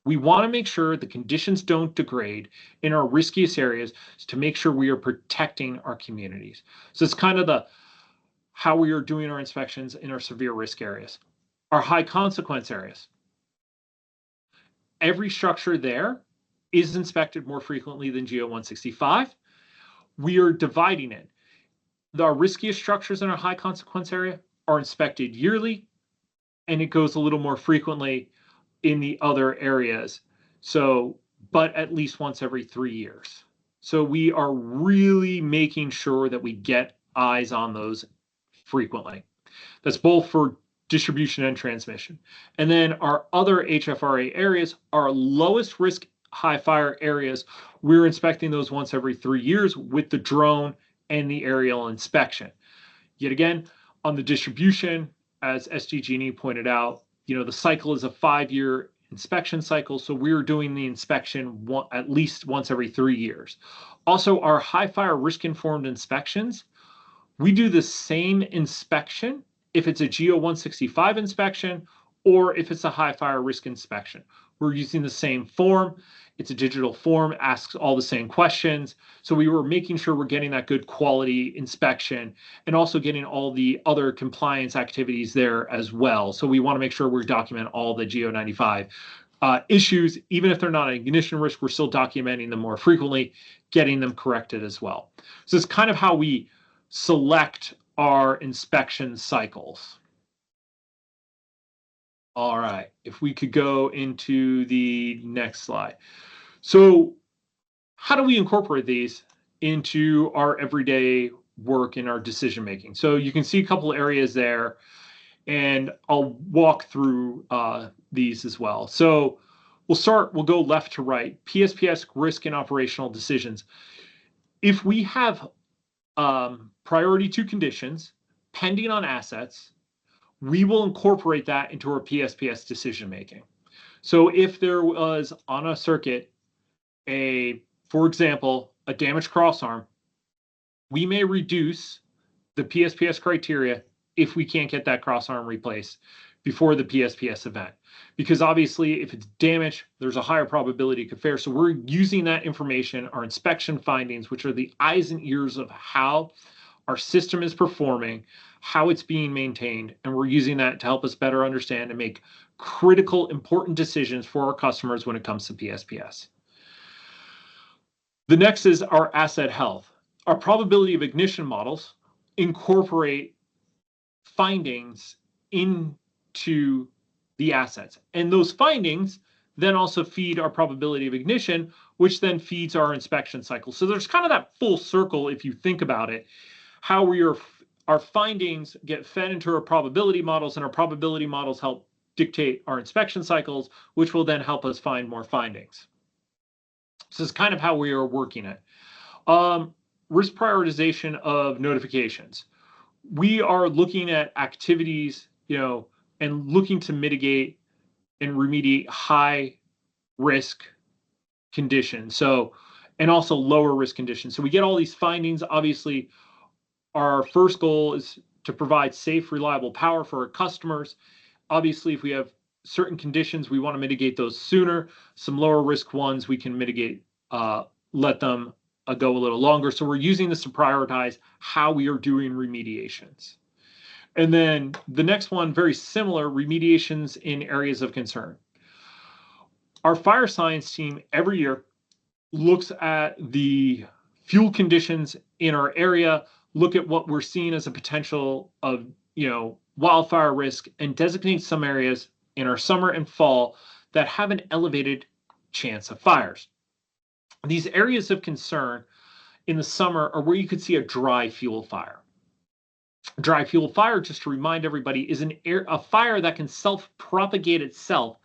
Speaker 9: we want to make sure the conditions don't degrade in our riskiest areas to make sure we are protecting our communities. So it's kind of how we are doing our inspections in our severe risk areas. Our high consequence areas. Every structure there is inspected more frequently than GO 165. We are dividing it. Our riskiest structures in our high consequence area are inspected yearly, and it goes a little more frequently in the other areas. So, but at least once every 3 years. So we are really making sure that we get eyes on those frequently. That's both for distribution and transmission. And then our other HFRA areas, our lowest risk high fire areas, we're inspecting those once every 3 years with the drone and the aerial inspection. Yet again, on the distribution, as SDG&E pointed out, the cycle is a 5-year inspection cycle, so we're doing the inspection at least once every 3 years. Also, our high fire risk informed inspections, we do the same inspection if it's a GO 165 inspection or if it's a high fire risk inspection. We're using the same form. It's a digital form, asks all the same questions. So we were making sure we're getting that good quality inspection and also getting all the other compliance activities there as well. So we want to make sure we document all the GO 95 issues. Even if they're not an ignition risk, we're still documenting them more frequently, getting them corrected as well. So it's kind of how we select our inspection cycles. All right, if we could go into the next slide. So how do we incorporate these into our everyday work in our decision making? So you can see a couple of areas there, and I'll walk through these as well. So we'll go left to right, PSPS risk and operational decisions. If we have priority 2 conditions pending on assets, we will incorporate that into our PSPS decision making. So if there was on a circuit for example, a damaged crossarm, we may reduce the PSPS criteria if we can't get that crossarm replaced before the PSPS event. Because obviously, if it's damaged, there's a higher probability it could fail. So we're using that information, our inspection findings, which are the eyes and ears of how our system is performing, how it's being maintained, and we're using that to help us better understand and make critical, important decisions for our customers when it comes to PSPS. The next is our asset health. Our probability of ignition models incorporate findings into the assets. And those findings then also feed our probability of ignition, which then feeds our inspection cycle. So there's kind of that full circle, if you think about it, how our findings get fed into our probability models, and our probability models help dictate our inspection cycles, which will then help us find more findings. So this is kind of how we are working it. Risk prioritization of notifications. We are looking at activities, and looking to mitigate and remediate high risk conditions. So, and also lower risk conditions. So we get all these findings. Obviously, our first goal is to provide safe, reliable power for our customers. Obviously, if we have certain conditions, we want to mitigate those sooner. Some lower risk ones, we can mitigate, let them go a little longer. So we're using this to prioritize how we are doing remediations. And then the next one, very similar, remediations in areas of concern. Our fire science team every year looks at the fuel conditions in our area, look at what we're seeing as a potential of, wildfire risk, and designate some areas in our summer and fall that have an elevated chance of fires. These areas of concern in the summer are where you could see a dry fuel fire. Dry fuel fire, just to remind everybody, is a fire that can self-propagate itself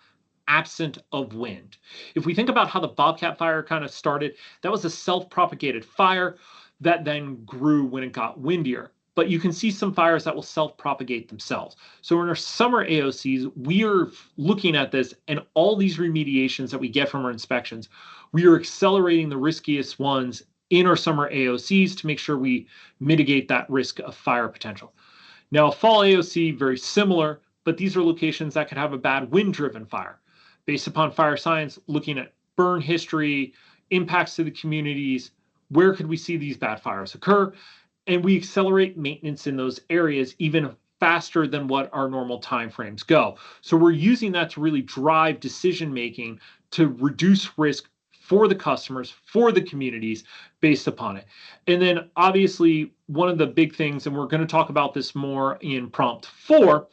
Speaker 9: absent of wind. If we think about how the Bobcat fire kind of started, that was a self-propagated fire that then grew when it got windier. But you can see some fires that will self-propagate themselves. So in our summer AOCs, we are looking at this, and all these remediations that we get from our inspections, we are accelerating the riskiest ones in our summer AOCs to make sure we mitigate that risk of fire potential. Now, a fall AOC, very similar, but these are locations that could have a bad wind-driven fire. Based upon fire science, looking at burn history, impacts to the communities, where could we see these bad fires occur? And we accelerate maintenance in those areas even faster than what our normal timeframes go. So we're using that to really drive decision-making to reduce risk for the customers, for the communities based upon it. And then obviously one of the big things, and we're going to talk about this more in prompt 4,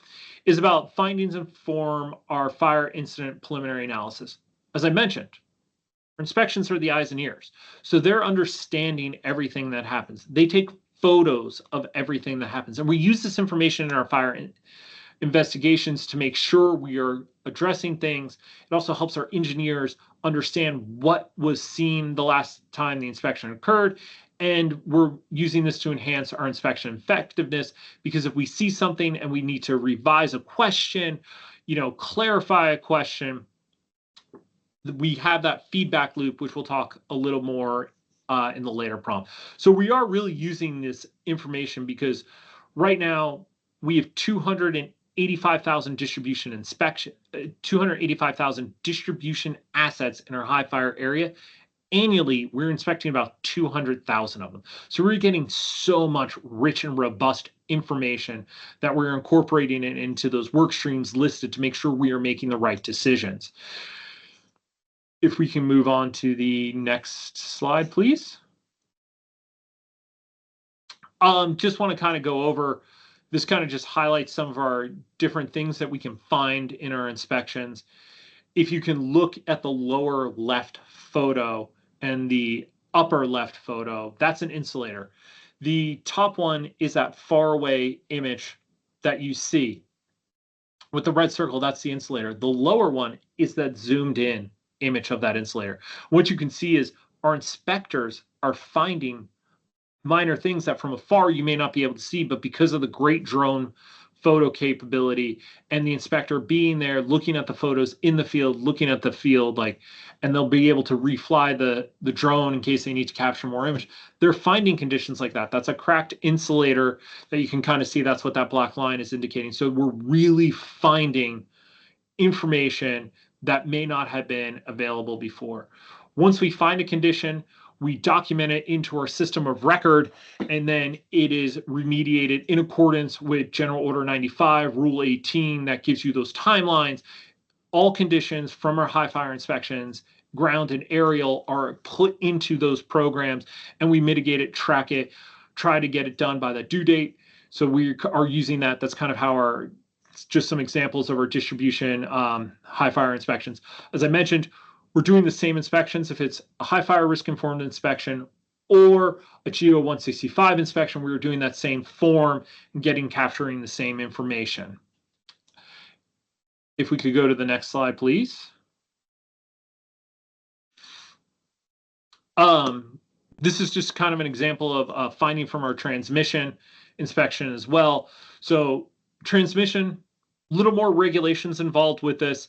Speaker 9: is about findings inform our fire incident preliminary analysis. As I mentioned, inspections are the eyes and ears. So they're understanding everything that happens. They take photos of everything that happens. And we use this information in our fire investigations to make sure we are addressing things. It also helps our engineers understand what was seen the last time the inspection occurred. And we're using this to enhance our inspection effectiveness, because if we see something and we need to revise a question, clarify a question, we have that feedback loop, which we'll talk a little more in the later prompt. So we are really using this information because right now we have 285,000 distribution assets in our high fire area. Annually, we're inspecting about 200,000 of them. So we're getting so much rich and robust information that we're incorporating it into those work streams listed to make sure we are making the right decisions. If we can move on to the next slide, please. Just want to kind of go over this, kind of just highlights some of our different things that we can find in our inspections. If you can look at the lower left photo and the upper left photo, that's an insulator. The top one is that far away image that you see with the red circle, that's the insulator. The lower one is that zoomed in image of that insulator. What you can see is our inspectors are finding minor things that from afar you may not be able to see, but because of the great drone photo capability and the inspector being there, looking at the photos in the field, looking at the field, and they'll be able to refly the drone in case they need to capture more image. They're finding conditions like that. That's a cracked insulator that you can kind of see. That's what that black line is indicating. So we're really finding information that may not have been available before. Once we find a condition, we document it into our system of record, and then it is remediated in accordance with General Order 95, Rule 18, that gives you those timelines. All conditions from our high fire inspections, ground and aerial, are put into those programs, and we mitigate it, track it, try to get it done by the due date. So we are using that. That's kind of how just some examples of our distribution high fire inspections. As I mentioned, we're doing the same inspections if it's a high fire risk informed inspection or a GEO 165 inspection. We were doing that same form and capturing the same information. If we could go to the next slide, please. This is just kind of an example of finding from our transmission inspection as well. So transmission, a little more regulations involved with this.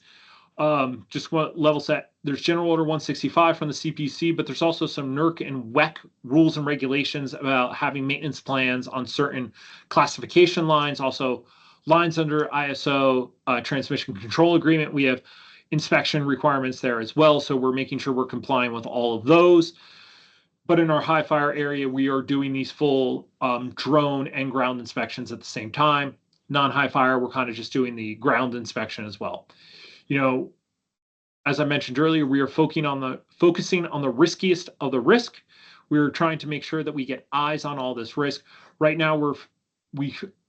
Speaker 9: Just what level set. There's General Order 165 from the CPC, but there's also some NERC and WEC rules and regulations about having maintenance plans on certain classification lines. Also, lines under ISO transmission control agreement. We have inspection requirements there as well. So we're making sure we're complying with all of those. But in our high fire area, we are doing these full drone and ground inspections at the same time. Non-high fire, we're kind of just doing the ground inspection as well. You know, as I mentioned earlier, we are focusing on the riskiest of the risk. We're trying to make sure that we get eyes on all this risk. Right now,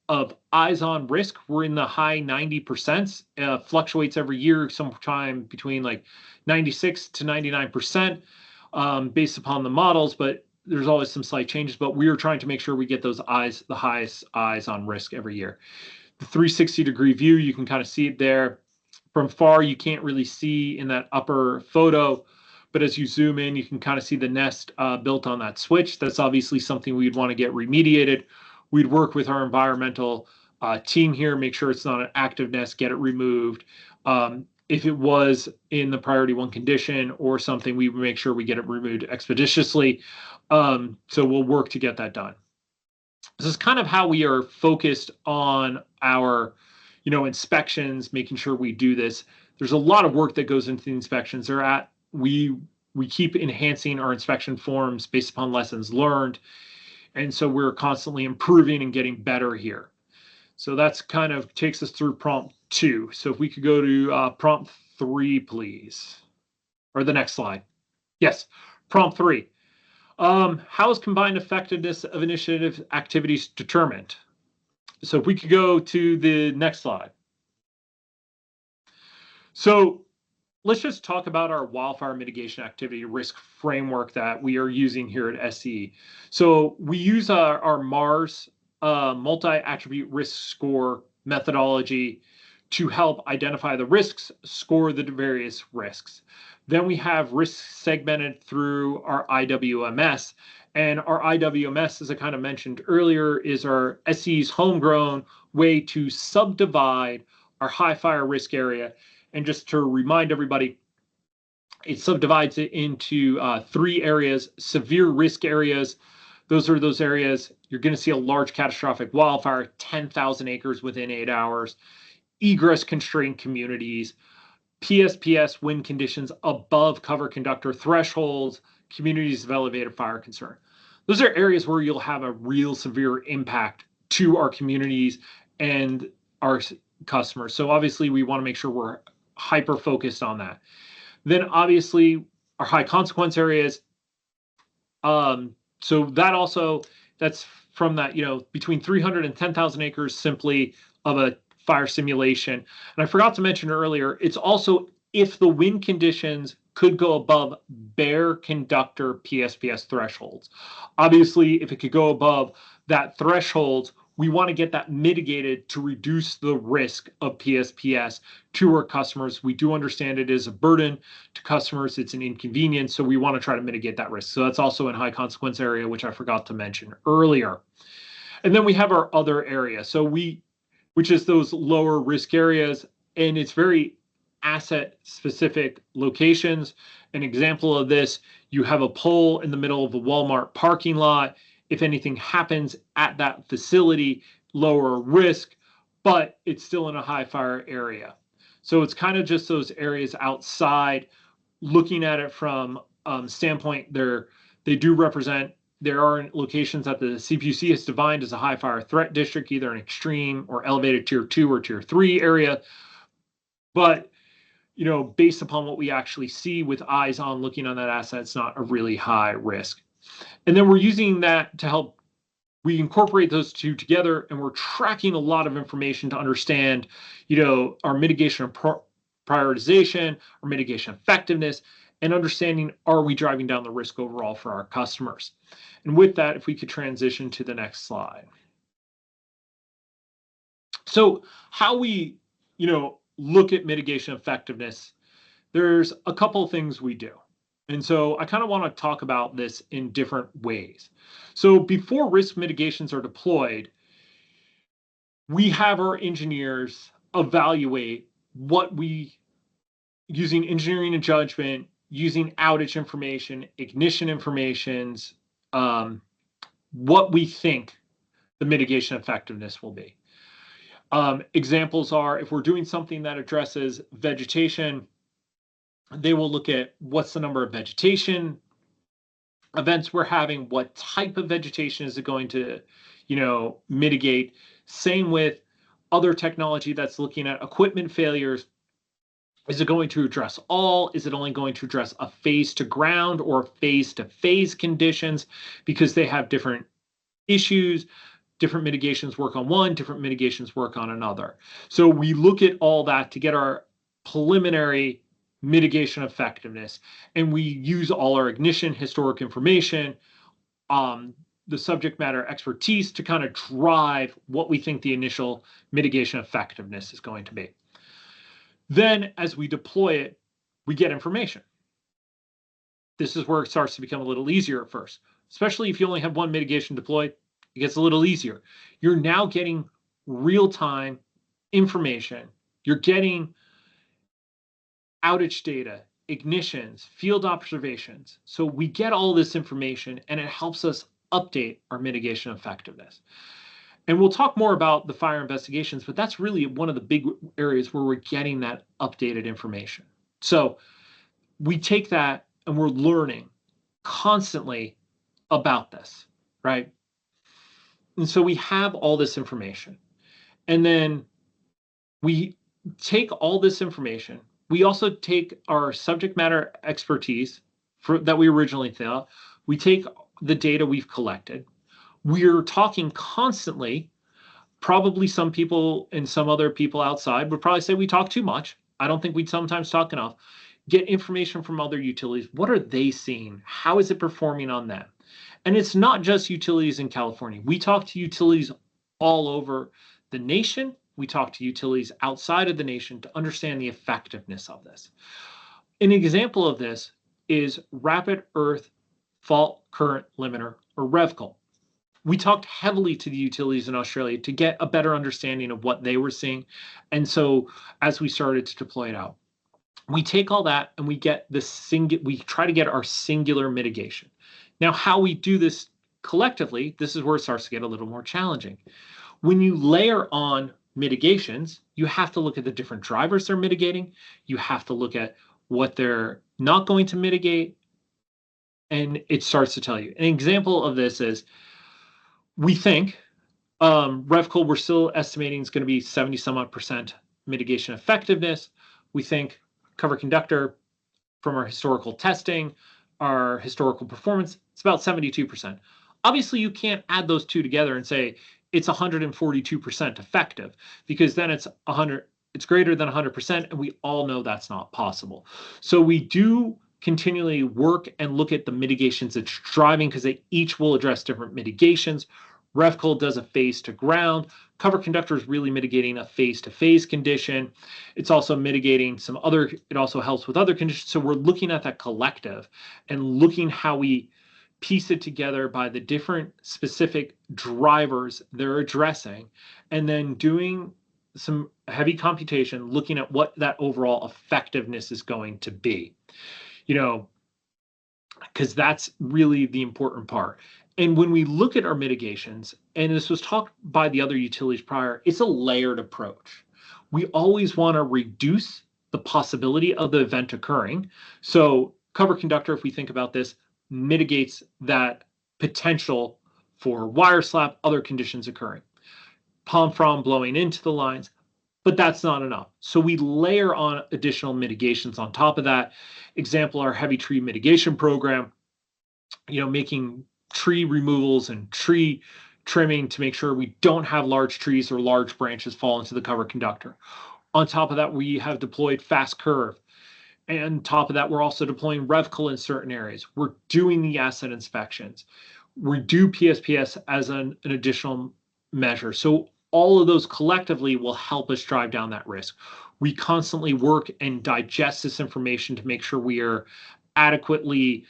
Speaker 9: of eyes on risk, we're in the high 90%. Fluctuates every year, sometime between like 96 to 99%, based upon the models, but there's always some slight changes. But we are trying to make sure we get those eyes, the highest eyes on risk every year. The 360-degree view, you can kind of see it there. From far, you can't really see in that upper photo, but as you zoom in, you can kind of see the nest built on that switch. That's obviously something we'd want to get remediated. We'd work with our environmental team here, make sure it's not an active nest, get it removed. If it was in the priority 1 condition or something, we would make sure we get it removed expeditiously. So we'll work to get that done. This is kind of how we are focused on our inspections, making sure we do this. There's a lot of work that goes into the inspections. We keep enhancing our inspection forms based upon lessons learned. And so we're constantly improving and getting better here. So that's kind of takes us through prompt 2. So if we could go to prompt 3, please, or the next slide. Yes, prompt 3. How is combined effectiveness of initiative activities determined? So if we could go to the next slide. So let's just talk about our wildfire mitigation activity risk framework that we are using here at SCE. So we use our MARS multi-attribute risk score methodology to help identify the risks, score the various risks. Then we have risks segmented through our IWMS. And our IWMS, as I kind of mentioned earlier, is our SCE's homegrown way to subdivide our high fire risk area. And just to remind everybody, it subdivides it into 3 areas: severe risk areas. Those are those areas you're going to see a large catastrophic wildfire, 10,000 acres within 8 hours, egress constrained communities, PSPS wind conditions above cover conductor thresholds, communities of elevated fire concern. Those are areas where you'll have a real severe impact to our communities and our customers. So obviously we want to make sure we're hyper focused on that. Then obviously our high consequence areas. So that's from that, between 300 and 10,000 acres simply of a fire simulation. And I forgot to mention earlier, it's also if the wind conditions could go above bare conductor PSPS thresholds. Obviously, if it could go above that threshold, we want to get that mitigated to reduce the risk of PSPS to our customers. We do understand it is a burden to customers. It's an inconvenience. So we want to try to mitigate that risk. So that's also in high consequence area, which I forgot to mention earlier. And then we have our other area. So which is those lower risk areas. And it's very asset specific locations. An example of this, you have a pole in the middle of a Walmart parking lot. If anything happens at that facility, lower risk, but it's still in a high fire area. So it's kind of just those areas outside, looking at it from standpoint, They do represent, there are locations that the CPUC has defined as a high fire threat district, either an extreme or elevated tier 2 or tier 3 area. But, you know, based upon what we actually see with eyes on looking on that asset, it's not a really high risk. And then we're using that to help, we incorporate those two together, and we're tracking a lot of information to understand, you know, our mitigation prioritization, our mitigation effectiveness, and understanding, are we driving down the risk overall for our customers? And with that, if we could transition to the next slide. So how we, you know, look at mitigation effectiveness, there's a couple of things we do. And so I kind of want to talk about this in different ways. So before risk mitigations are deployed, we have our engineers evaluate what we, using engineering and judgment, using outage information, ignition informations, what we think the mitigation effectiveness will be. Examples are, if we're doing something that addresses vegetation, they will look at what's the number of vegetation events we're having, what type of vegetation is it going to, you know, mitigate. Same with other technology that's looking at equipment failures. Is it going to address all? Is it only going to address a phase to ground or phase to phase conditions? Because they have different issues. Different mitigations work on one, different mitigations work on another. So we look at all that to get our preliminary mitigation effectiveness, and we use all our ignition historic information, the subject matter expertise to kind of drive what we think the initial mitigation effectiveness is going to be. Then as we deploy it, we get information. This is where it starts to become a little easier at first, especially if you only have one mitigation deployed. It gets a little easier. You're now getting real-time information. You're getting outage data, ignitions, field observations. So we get all this information, and it helps us update our mitigation effectiveness. And we'll talk more about the fire investigations, but that's really one of the big areas where we're getting that updated information. So we take that and we're learning constantly about this, right? And so we have all this information. And then we take all this information. We also take our subject matter expertise that we originally thought. We take the data we've collected. We're talking constantly. Probably some people and some other people outside would probably say we talk too much. I don't think we sometimes talk enough. Get information from other utilities. What are they seeing? How is it performing on them? And it's not just utilities in California. We talk to utilities all over the nation. We talk to utilities outside of the nation to understand the effectiveness of this. An example of this is Rapid Earth Fault Current Limiter, or REVCL. We talked heavily to the utilities in Australia to get a better understanding of what they were seeing. And so as we started to deploy it out, we take all that and we get we try to get our singular mitigation. Now, how we do this collectively, this is where it starts to get a little more challenging. When you layer on mitigations, you have to look at the different drivers they're mitigating. You have to look at what they're not going to mitigate. And it starts to tell you. An example of this is, we think REVCL, we're still estimating is going to be 70 some odd % mitigation effectiveness. We think cover conductor, from our historical testing, our historical performance, it's about 72%. Obviously, you can't add those two together and say it's 142% effective, because then it's greater than 100%, and we all know that's not possible. So we do continually work and look at the mitigations it's driving, because they each will address different mitigations. REVCL does a phase to ground. Cover conductor is really mitigating a phase to phase condition. It's also mitigating some other, it also helps with other conditions. So we're looking at that collective and looking how we piece it together by the different specific drivers they're addressing, and then doing some heavy computation, looking at what that overall effectiveness is going to be. You know, because that's really the important part. And when we look at our mitigations, and this was talked by the other utilities prior, it's a layered approach. We always want to reduce the possibility of the event occurring. So cover conductor, if we think about this, mitigates that potential for wire slap, other conditions occurring. Palm frond blowing into the lines, but that's not enough. So we layer on additional mitigations on top of that. Example, our heavy tree mitigation program, making tree removals and tree trimming to make sure we don't have large trees or large branches fall into the cover conductor. On top of that, we have deployed fast curve. And on top of that, we're also deploying revcal in certain areas. We're doing the asset inspections. We do PSPS as an additional measure. So all of those collectively will help us drive down that risk. We constantly work and digest this information to make sure we are adequately,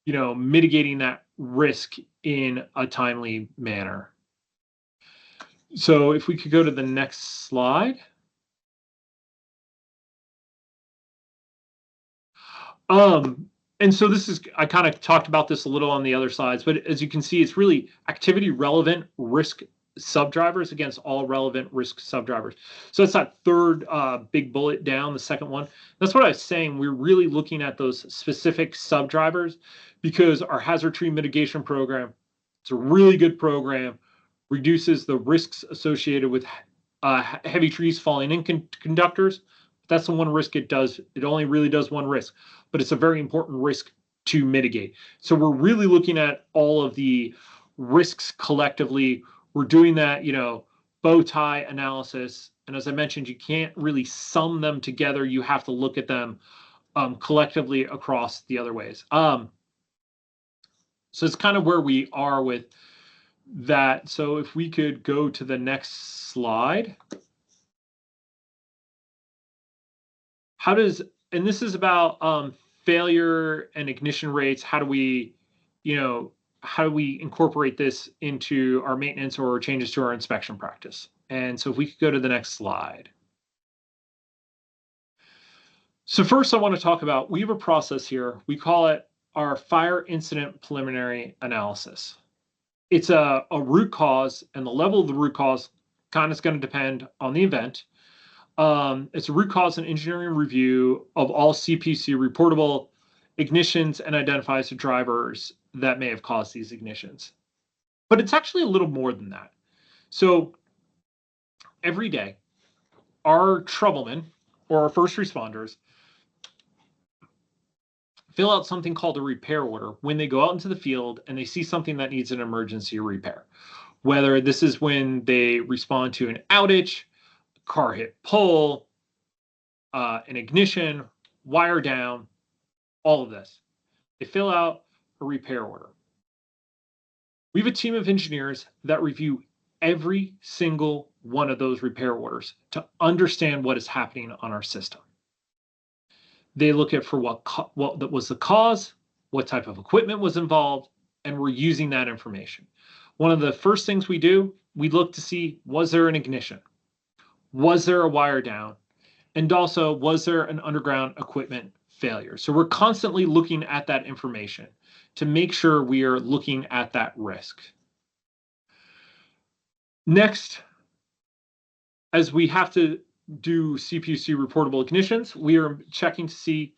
Speaker 9: mitigating that risk in a timely manner. So if we could go to the next slide. And so this is, I kind of talked about this a little on the other slides, but as you can see, it's really activity relevant risk subdrivers against all relevant risk subdrivers. So that's that third big bullet down, the second one. That's what I was saying. We're really looking at those specific subdrivers because our hazard tree mitigation program, it's a really good program, reduces the risks associated with heavy trees falling in conductors. That's the one risk it does. It only really does one risk, but it's a very important risk to mitigate. So we're really looking at all of the risks collectively. We're doing that, bow tie analysis. And as I mentioned, you can't really sum them together. You have to look at them collectively across the other ways. So it's kind of where we are with that. So if we could go to the next slide. And this is about failure and ignition rates. How do we incorporate this into our maintenance or changes to our inspection practice? And so if we could go to the next slide. So first I want to talk about, we have a process here. We call it our fire incident preliminary analysis. It's a root cause, and the level of the root cause kind of is going to depend on the event. It's a root cause and engineering review of all CPC reportable ignitions and identifies the drivers that may have caused these ignitions. But it's actually a little more than that. So every day, our troublemen or our first responders fill out something called a repair order when they go out into the field and they see something that needs an emergency repair. Whether this is when they respond to an outage, car hit pole, an ignition, wire down, all of this. They fill out a repair order. We have a team of engineers that review every single one of those repair orders to understand what is happening on our system. They look at for what was the cause, what type of equipment was involved, and we're using that information. One of the first things we do, we look to see, was there an ignition? Was there a wire down? And also, was there an underground equipment failure? So we're constantly looking at that information to make sure we are looking at that risk. Next, as we have to do CPUC reportable ignitions, we are checking to see,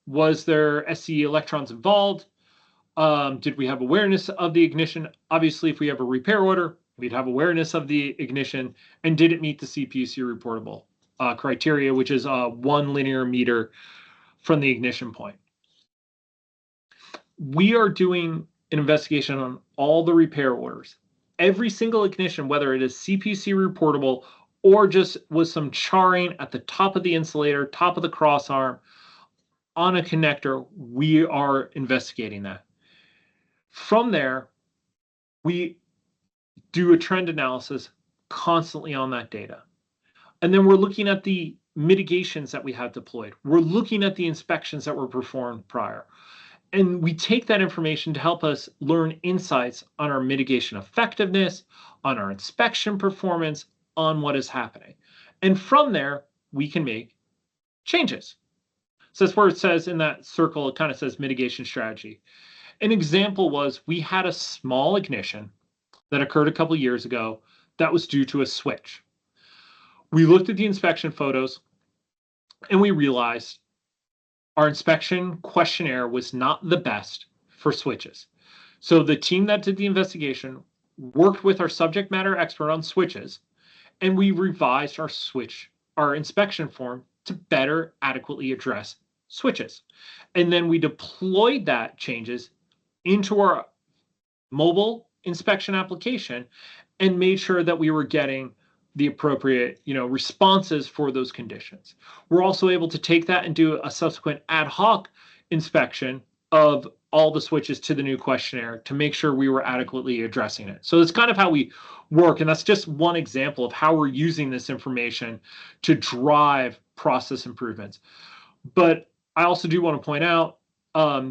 Speaker 9: was there SCE electrons involved? Did we have awareness of the ignition? Obviously, if we have a repair order, we'd have awareness of the ignition, and did it meet the CPUC reportable criteria, which is 1 linear meter from the ignition point. We are doing an investigation on all the repair orders. Every single ignition, whether it is CPUC reportable or just with some charring at the top of the insulator, top of the crossarm, on a connector, we are investigating that. From there, we do a trend analysis constantly on that data. And then we're looking at the mitigations that we have deployed. We're looking at the inspections that were performed prior. And we take that information to help us learn insights on our mitigation effectiveness, on our inspection performance, on what is happening. And from there, we can make changes. So that's where it says in that circle, it kind of says mitigation strategy. An example was we had a small ignition that occurred a couple years ago that was due to a switch. We looked at the inspection photos and we realized our inspection questionnaire was not the best for switches. So the team that did the investigation worked with our subject matter expert on switches, and we revised our inspection form to better adequately address switches. And then we deployed that changes into our mobile inspection application and made sure that we were getting the appropriate, responses for those conditions. We're also able to take that and do a subsequent ad hoc inspection of all the switches to the new questionnaire to make sure we were adequately addressing it. So that's kind of how we work. And that's just one example of how we're using this information to drive process improvements. But I also do want to point out,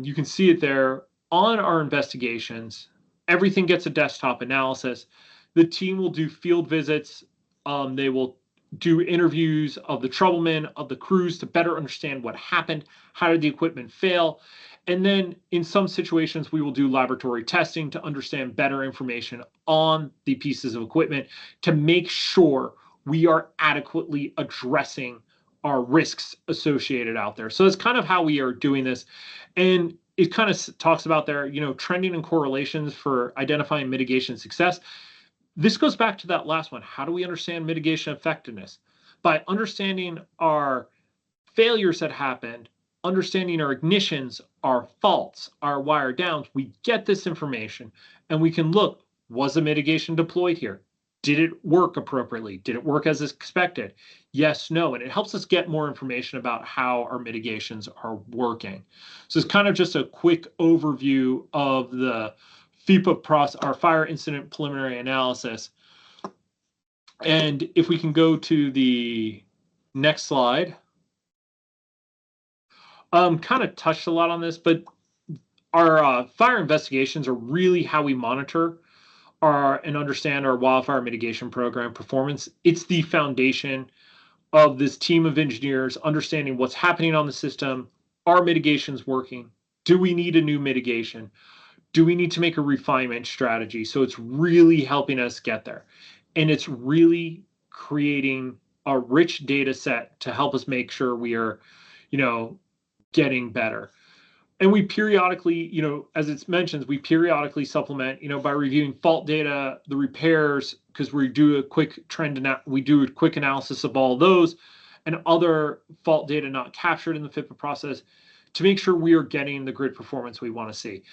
Speaker 9: you can see it there on our investigations, everything gets a desktop analysis. The team will do field visits. They will do interviews of the troublemen, of the crews to better understand what happened, how did the equipment fail. And then in some situations, we will do laboratory testing to understand better information on the pieces of equipment to make sure we are adequately addressing our risks associated out there. So that's kind of how we are doing this. And it kind of talks about their, trending and correlations for identifying mitigation success. This goes back to that last one. How do we understand mitigation effectiveness? By understanding our failures that happened, understanding our ignitions, our faults, our wire downs, we get this information and we can look, was the mitigation deployed here? Did it work appropriately? Did it work as expected? Yes, no. And it helps us get more information about how our mitigations are working. So it's kind of just a quick overview of the FIPA process, our fire incident preliminary analysis. And if we can go to the next slide. Kind of touched a lot on this, but our fire investigations are really how we monitor and understand our wildfire mitigation program performance. It's the foundation of this team of engineers understanding what's happening on the system. Are mitigations working? Do we need a new mitigation? Do we need to make a refinement strategy? So it's really helping us get there. And it's really creating a rich data set to help us make sure we are, getting better. And we periodically, as it's mentioned, we periodically supplement, by reviewing fault data, the repairs, because we do a quick analysis of all those and other fault data not captured in the FIPA process to make sure we are getting the grid performance we want to see.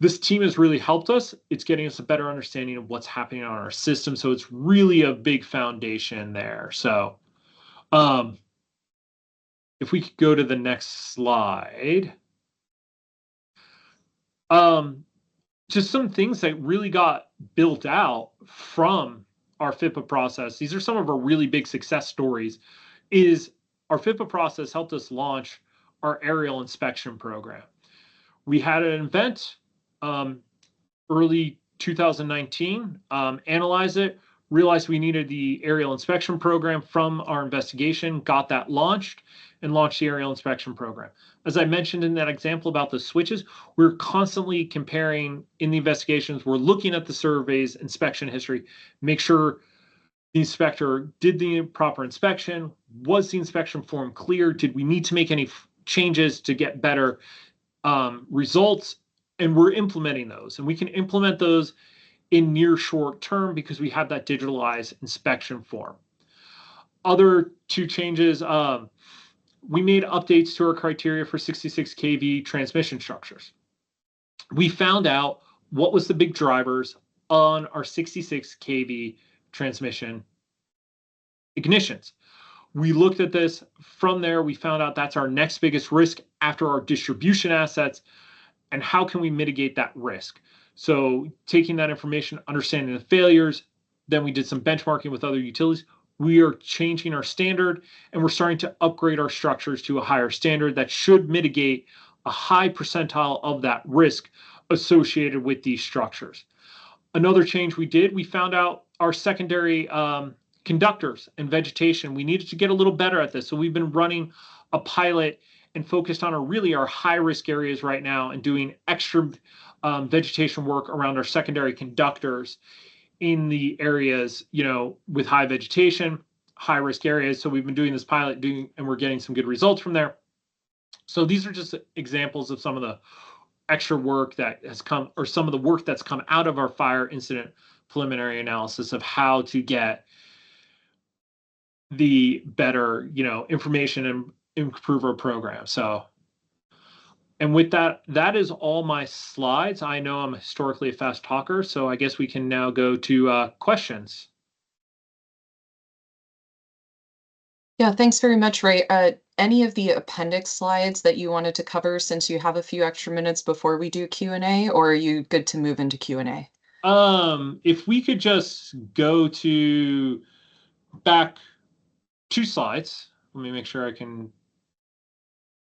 Speaker 9: This team has really helped us. It's getting us a better understanding of what's happening on our system. So it's really a big foundation there. So if we could go to the next slide. Just some things that really got built out from our FIPA process. These are some of our really big success stories. Is our FIPA process helped us launch our aerial inspection program. We had an event early 2019, analyze it, realized we needed the aerial inspection program from our investigation, got that launched, and launched the aerial inspection program. As I mentioned in that example about the switches, we're constantly comparing in the investigations. We're looking at the survey's inspection history, make sure the inspector did the proper inspection. Was the inspection form clear? Did we need to make any changes to get better results? And we're implementing those. And we can implement those in near short term because we have that digitalized inspection form. Other two changes, we made updates to our criteria for 66 kV transmission structures. We found out what was the big drivers on our 66 kV transmission ignitions. We looked at this. From there, we found out that's our next biggest risk after our distribution assets. And how can we mitigate that risk? So taking that information, understanding the failures, then we did some benchmarking with other utilities. We are changing our standard and we're starting to upgrade our structures to a higher standard that should mitigate a high percentile of that risk associated with these structures. Another change we did, we found out our secondary conductors and vegetation. We needed to get a little better at this. So we've been running a pilot and focused on our high risk areas right now and doing extra vegetation work around our secondary conductors in the areas, with high vegetation, high risk areas. So we've been doing this pilot and we're getting some good results from there. So these are just examples of some of the extra work that has come, or some of the work that's come out of our fire incident preliminary analysis of how to get the better, information and improve our program. So, and with that, that is all my slides. I know I'm historically a fast talker, so I guess we can now go to questions.
Speaker 4: Yeah, thanks very much, Ray. Any of the appendix slides that you wanted to cover since you have a few extra minutes before we do Q&A, or are you good to move into Q&A?
Speaker 9: If we could just go to back 2 slides. Let me make sure I can.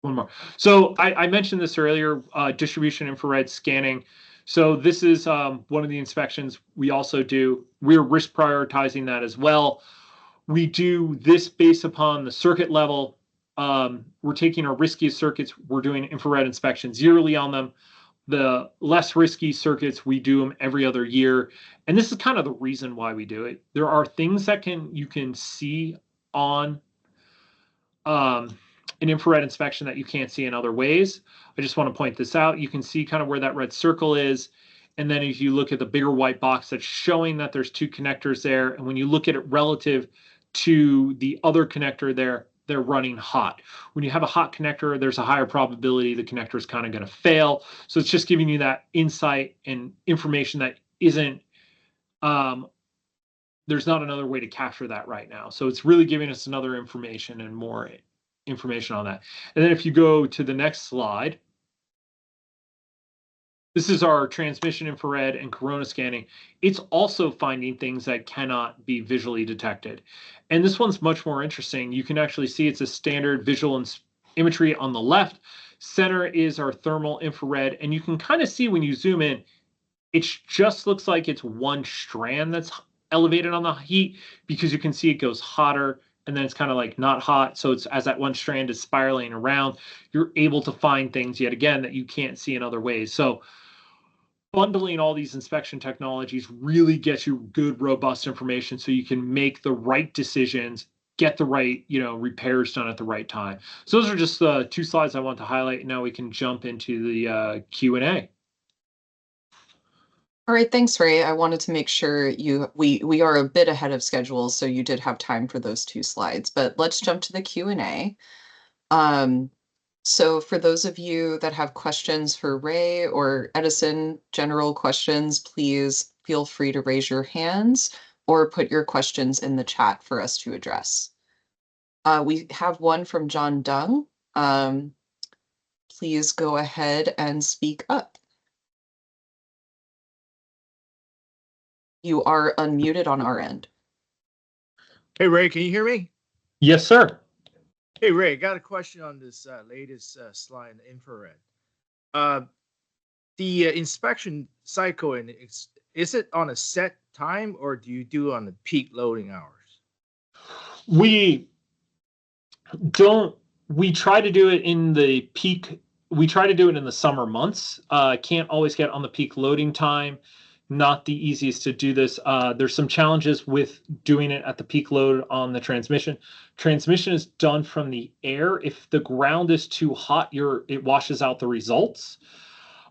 Speaker 9: One more. So I mentioned this earlier, distribution infrared scanning. So this is one of the inspections we also do. We're risk prioritizing that as well. We do this based upon the circuit level. We're taking our riskiest circuits. We're doing infrared inspections yearly on them. The less risky circuits, we do them every other year. And this is kind of the reason why we do it. There are things that you can see on an infrared inspection that you can't see in other ways. I just want to point this out. You can see kind of where that red circle is. And then if you look at the bigger white box, that's showing that there's 2 connectors there. And when you look at it relative to the other connector there, they're running hot. When you have a hot connector, there's a higher probability the connector is kind of going to fail. So it's just giving you that insight and information that isn't, there's not another way to capture that right now. So it's really giving us another information and more information on that. And then if you go to the next slide, this is our transmission infrared and corona scanning. It's also finding things that cannot be visually detected. And this one's much more interesting. You can actually see it's a standard visual imagery on the left. Center is our thermal infrared. And you can kind of see when you zoom in, it just looks like it's one strand that's elevated on the heat, because you can see it goes hotter and then it's kind of like not hot. So it's as that one strand is spiraling around, you're able to find things yet again that you can't see in other ways. So bundling all these inspection technologies really gets you good, robust information so you can make the right decisions, get the right, repairs done at the right time. So those are just the 2 slides I want to highlight. Now we can jump into the Q&A.
Speaker 4: All right, thanks, Ray. I wanted to make sure we are a bit ahead of schedule, so you did have time for those 2 slides. But let's jump to the Q&A. So for those of you that have questions for Ray or Edison, general questions, please feel free to raise your hands or put your questions in the chat for us to address. We have one from John Dung. Please go ahead and speak up. You are unmuted on our end.
Speaker 7: Hey, Ray, can you hear me?
Speaker 9: Yes, sir.
Speaker 7: Hey, Ray, got a question on this latest slide in infrared. The inspection cycle, is it on a set time or do you do on the peak loading hours?
Speaker 9: We try to do it in the peak. We try to do it in the summer months. Can't always get on the peak loading time. Not the easiest to do this. There's some challenges with doing it at the peak load on the transmission. Transmission is done from the air. If the ground is too hot, it washes out the results.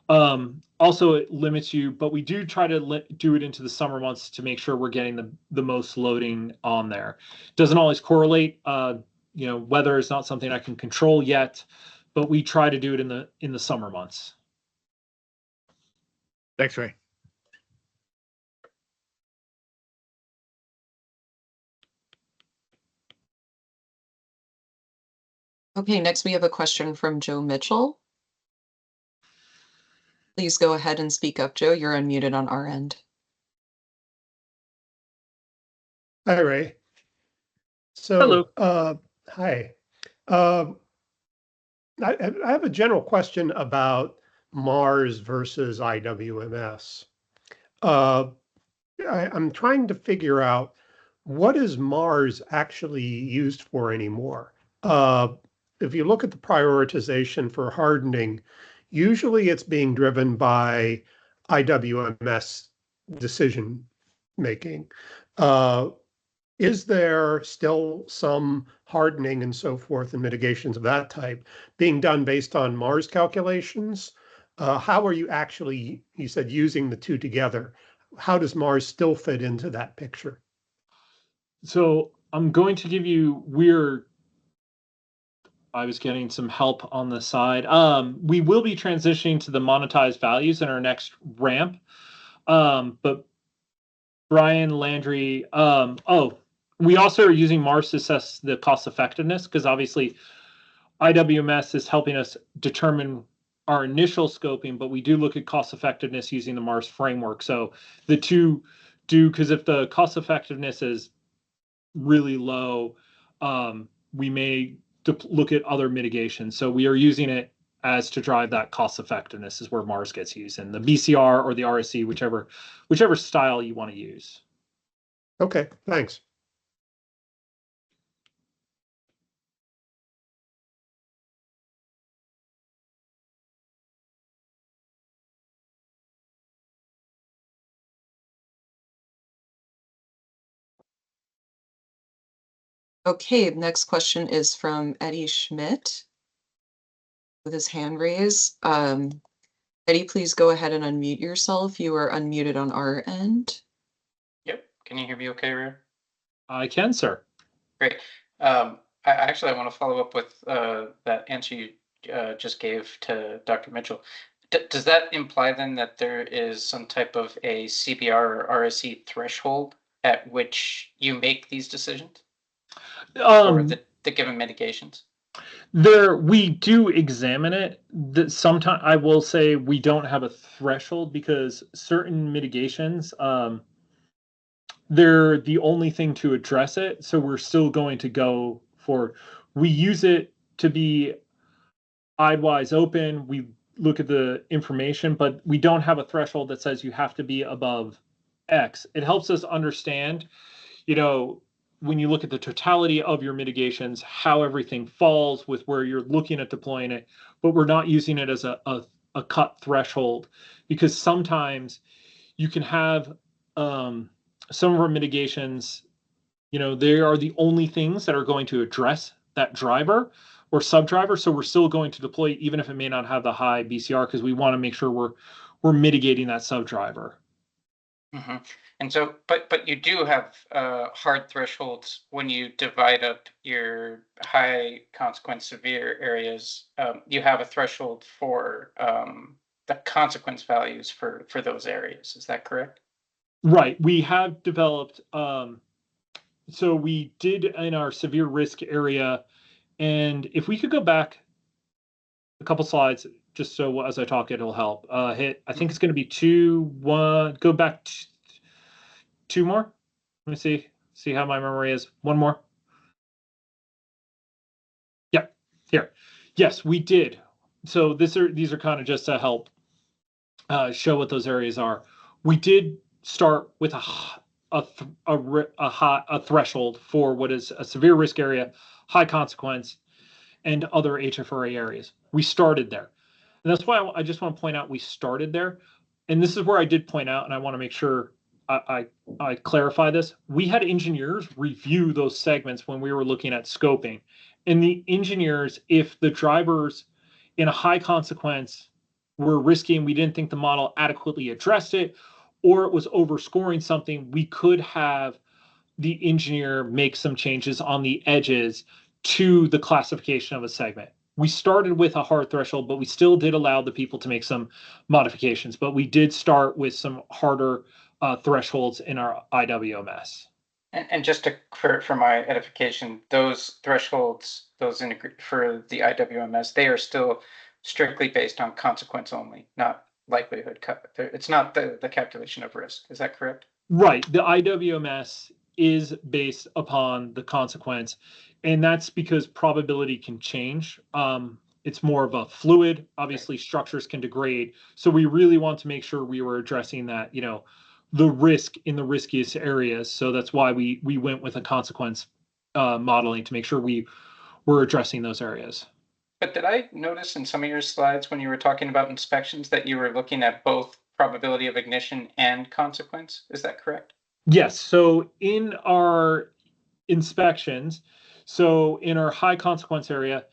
Speaker 9: Also, it limits you, but we do try to do it into the summer months to make sure we're getting the most loading on there. Doesn't always correlate. Weather is not something I can control yet, but we try to do it in the summer months.
Speaker 7: Thanks, Ray.
Speaker 4: Okay, next we have a question from Joe Mitchell. Please go ahead and speak up, Joe. You're unmuted on our end.
Speaker 5: Hi, Ray. So,
Speaker 9: Hello.
Speaker 5: Hi. I have a general question about Mars versus IWMS. I'm trying to figure out, what is Mars actually used for anymore? If you look at the prioritization for hardening, usually it's being driven by IWMS decision making. Is there still some hardening and so forth and mitigations of that type being done based on Mars calculations? how are you actually, you said using the two together? How does Mars still fit into that picture?
Speaker 2: So I'm going to give you I was getting some help on the side. We will be transitioning to the monetized values in our next ramp. But Brian Landry, we also are using Mars to assess the cost effectiveness, because obviously IWMS is helping us determine our initial scoping, but we do look at cost effectiveness using the Mars framework. So the two do, because if the cost effectiveness is really low, we may look at other mitigations. So we are using it as to drive that cost effectiveness is where Mars gets used, and the BCR or the RSC, whichever style you want to use.
Speaker 5: Okay, thanks.
Speaker 4: Okay, next question is from Eddie Schmidt with his hand raised. Eddie, please go ahead and unmute yourself. You are unmuted on our end.
Speaker 8: Yep. Can you hear me okay, Rare?
Speaker 2: I can, sir.
Speaker 8: Great. I want to follow up with that answer you just gave to Dr. Mitchell. Does that imply then that there is some type of a CBR or RSE threshold at which you make these decisions for the given mitigations?
Speaker 2: We do examine it. Sometimes I will say we don't have a threshold, because certain mitigations, they're the only thing to address it. So we're still going to go for, we use it to be eyes open. We look at the information, but we don't have a threshold that says you have to be above X. It helps us understand, when you look at the totality of your mitigations, how everything falls with where you're looking at deploying it, but we're not using it as a cut threshold, because sometimes you can have some of our mitigations, they are the only things that are going to address that driver or subdriver. So we're still going to deploy, even if it may not have the high BCR, because we want to make sure we're mitigating that subdriver.
Speaker 8: Mm-hmm. And so, but you do have hard thresholds when you divide up your high consequence severe areas. You have a threshold for the consequence values for those areas. Is that correct?
Speaker 2: Right. We have developed. So we did in our severe risk area, and if we could go back a couple slides, just so as I talk, it'll help. I think it's going to be 2, 1. Go back 2 more. Let me see how my memory is. 1 more. Yeah, here. Yes, we did. So these are kind of just to help show what those areas are. We did start with a threshold for what is a severe risk area, high consequence, and other HFRA areas. We started there. And that's why I just want to point out we started there. And this is where I did point out, and I want to make sure I clarify this. We had engineers review those segments when we were looking at scoping. And the engineers, if the drivers in a high consequence were risky and we didn't think the model adequately addressed it, or it was overscoring something, we could have the engineer make some changes on the edges to the classification of a segment. We started with a hard threshold, but we still did allow the people to make some modifications. But we did start with some harder thresholds in our IWMS.
Speaker 8: And just for my edification, those thresholds, for the IWMS, they are still strictly based on consequence only, not likelihood. It's not the calculation of risk. Is that correct?
Speaker 2: Right. The IWMS is based upon the consequence, and that's because probability can change. It's more of a fluid. Obviously, structures can degrade. So we really want to make sure we were addressing that, the risk in the riskiest areas. So that's why we went with a consequence modeling to make sure we were addressing those areas.
Speaker 8: But did I notice in some of your slides when you were talking about inspections that you were looking at both probability of ignition and consequence? Is that correct?
Speaker 2: Yes. So in our inspections, so in our high consequence area,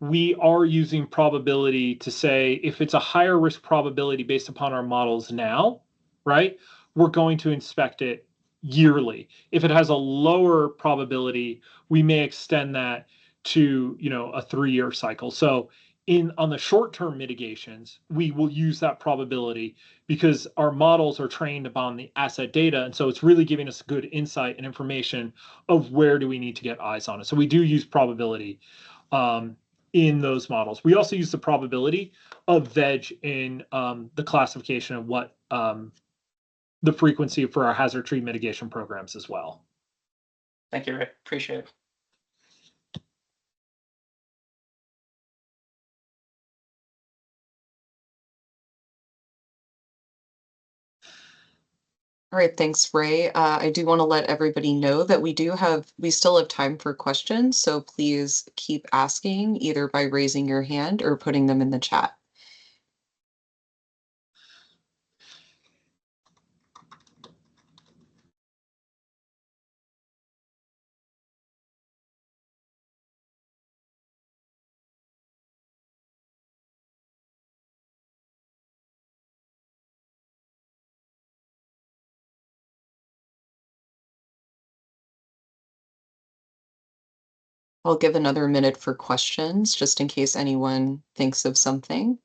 Speaker 9: we are using probability to say if it's a higher risk probability based upon our models now, right, we're going to inspect it yearly. If it has a lower probability, we may extend that to, you know, a 3-year cycle. So on the short-term mitigations, we will use that probability because our models are trained upon the asset data. And so it's really giving us good insight and information of where do we need to get eyes on it. So we do use probability in those models. We also use the probability of veg in the classification of what the frequency for our hazard tree mitigation programs as well.
Speaker 8: Thank you, Ray. Appreciate it.
Speaker 4: All right, thanks, Ray. I do want to let everybody know that we still have time for questions, so please keep asking either by raising your hand or putting them in the chat. I'll give another minute for questions, just in case anyone thinks of something.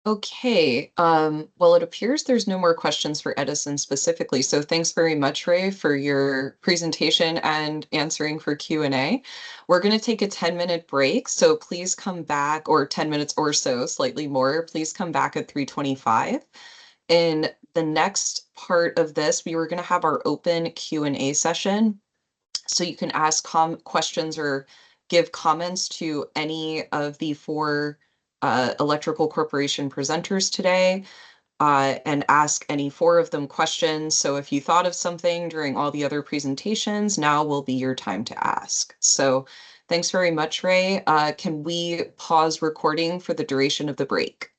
Speaker 4: Okay, well, it appears there's no more questions for Edison specifically. So thanks very much, Ray, for your presentation and answering for Q&A. We're going to take a 10-minute break, so please come back, or 10 minutes or so, slightly more. Please come back at 3:25. In the next part of this, we were going to have our open Q&A session. So you can ask questions or give comments to any of the 4 Electrical Corporation presenters today, and ask any 4 of them questions. So if you thought of something during all the other presentations, now will be your time to ask. So thanks very much, Ray. Can we pause recording for the duration of the break?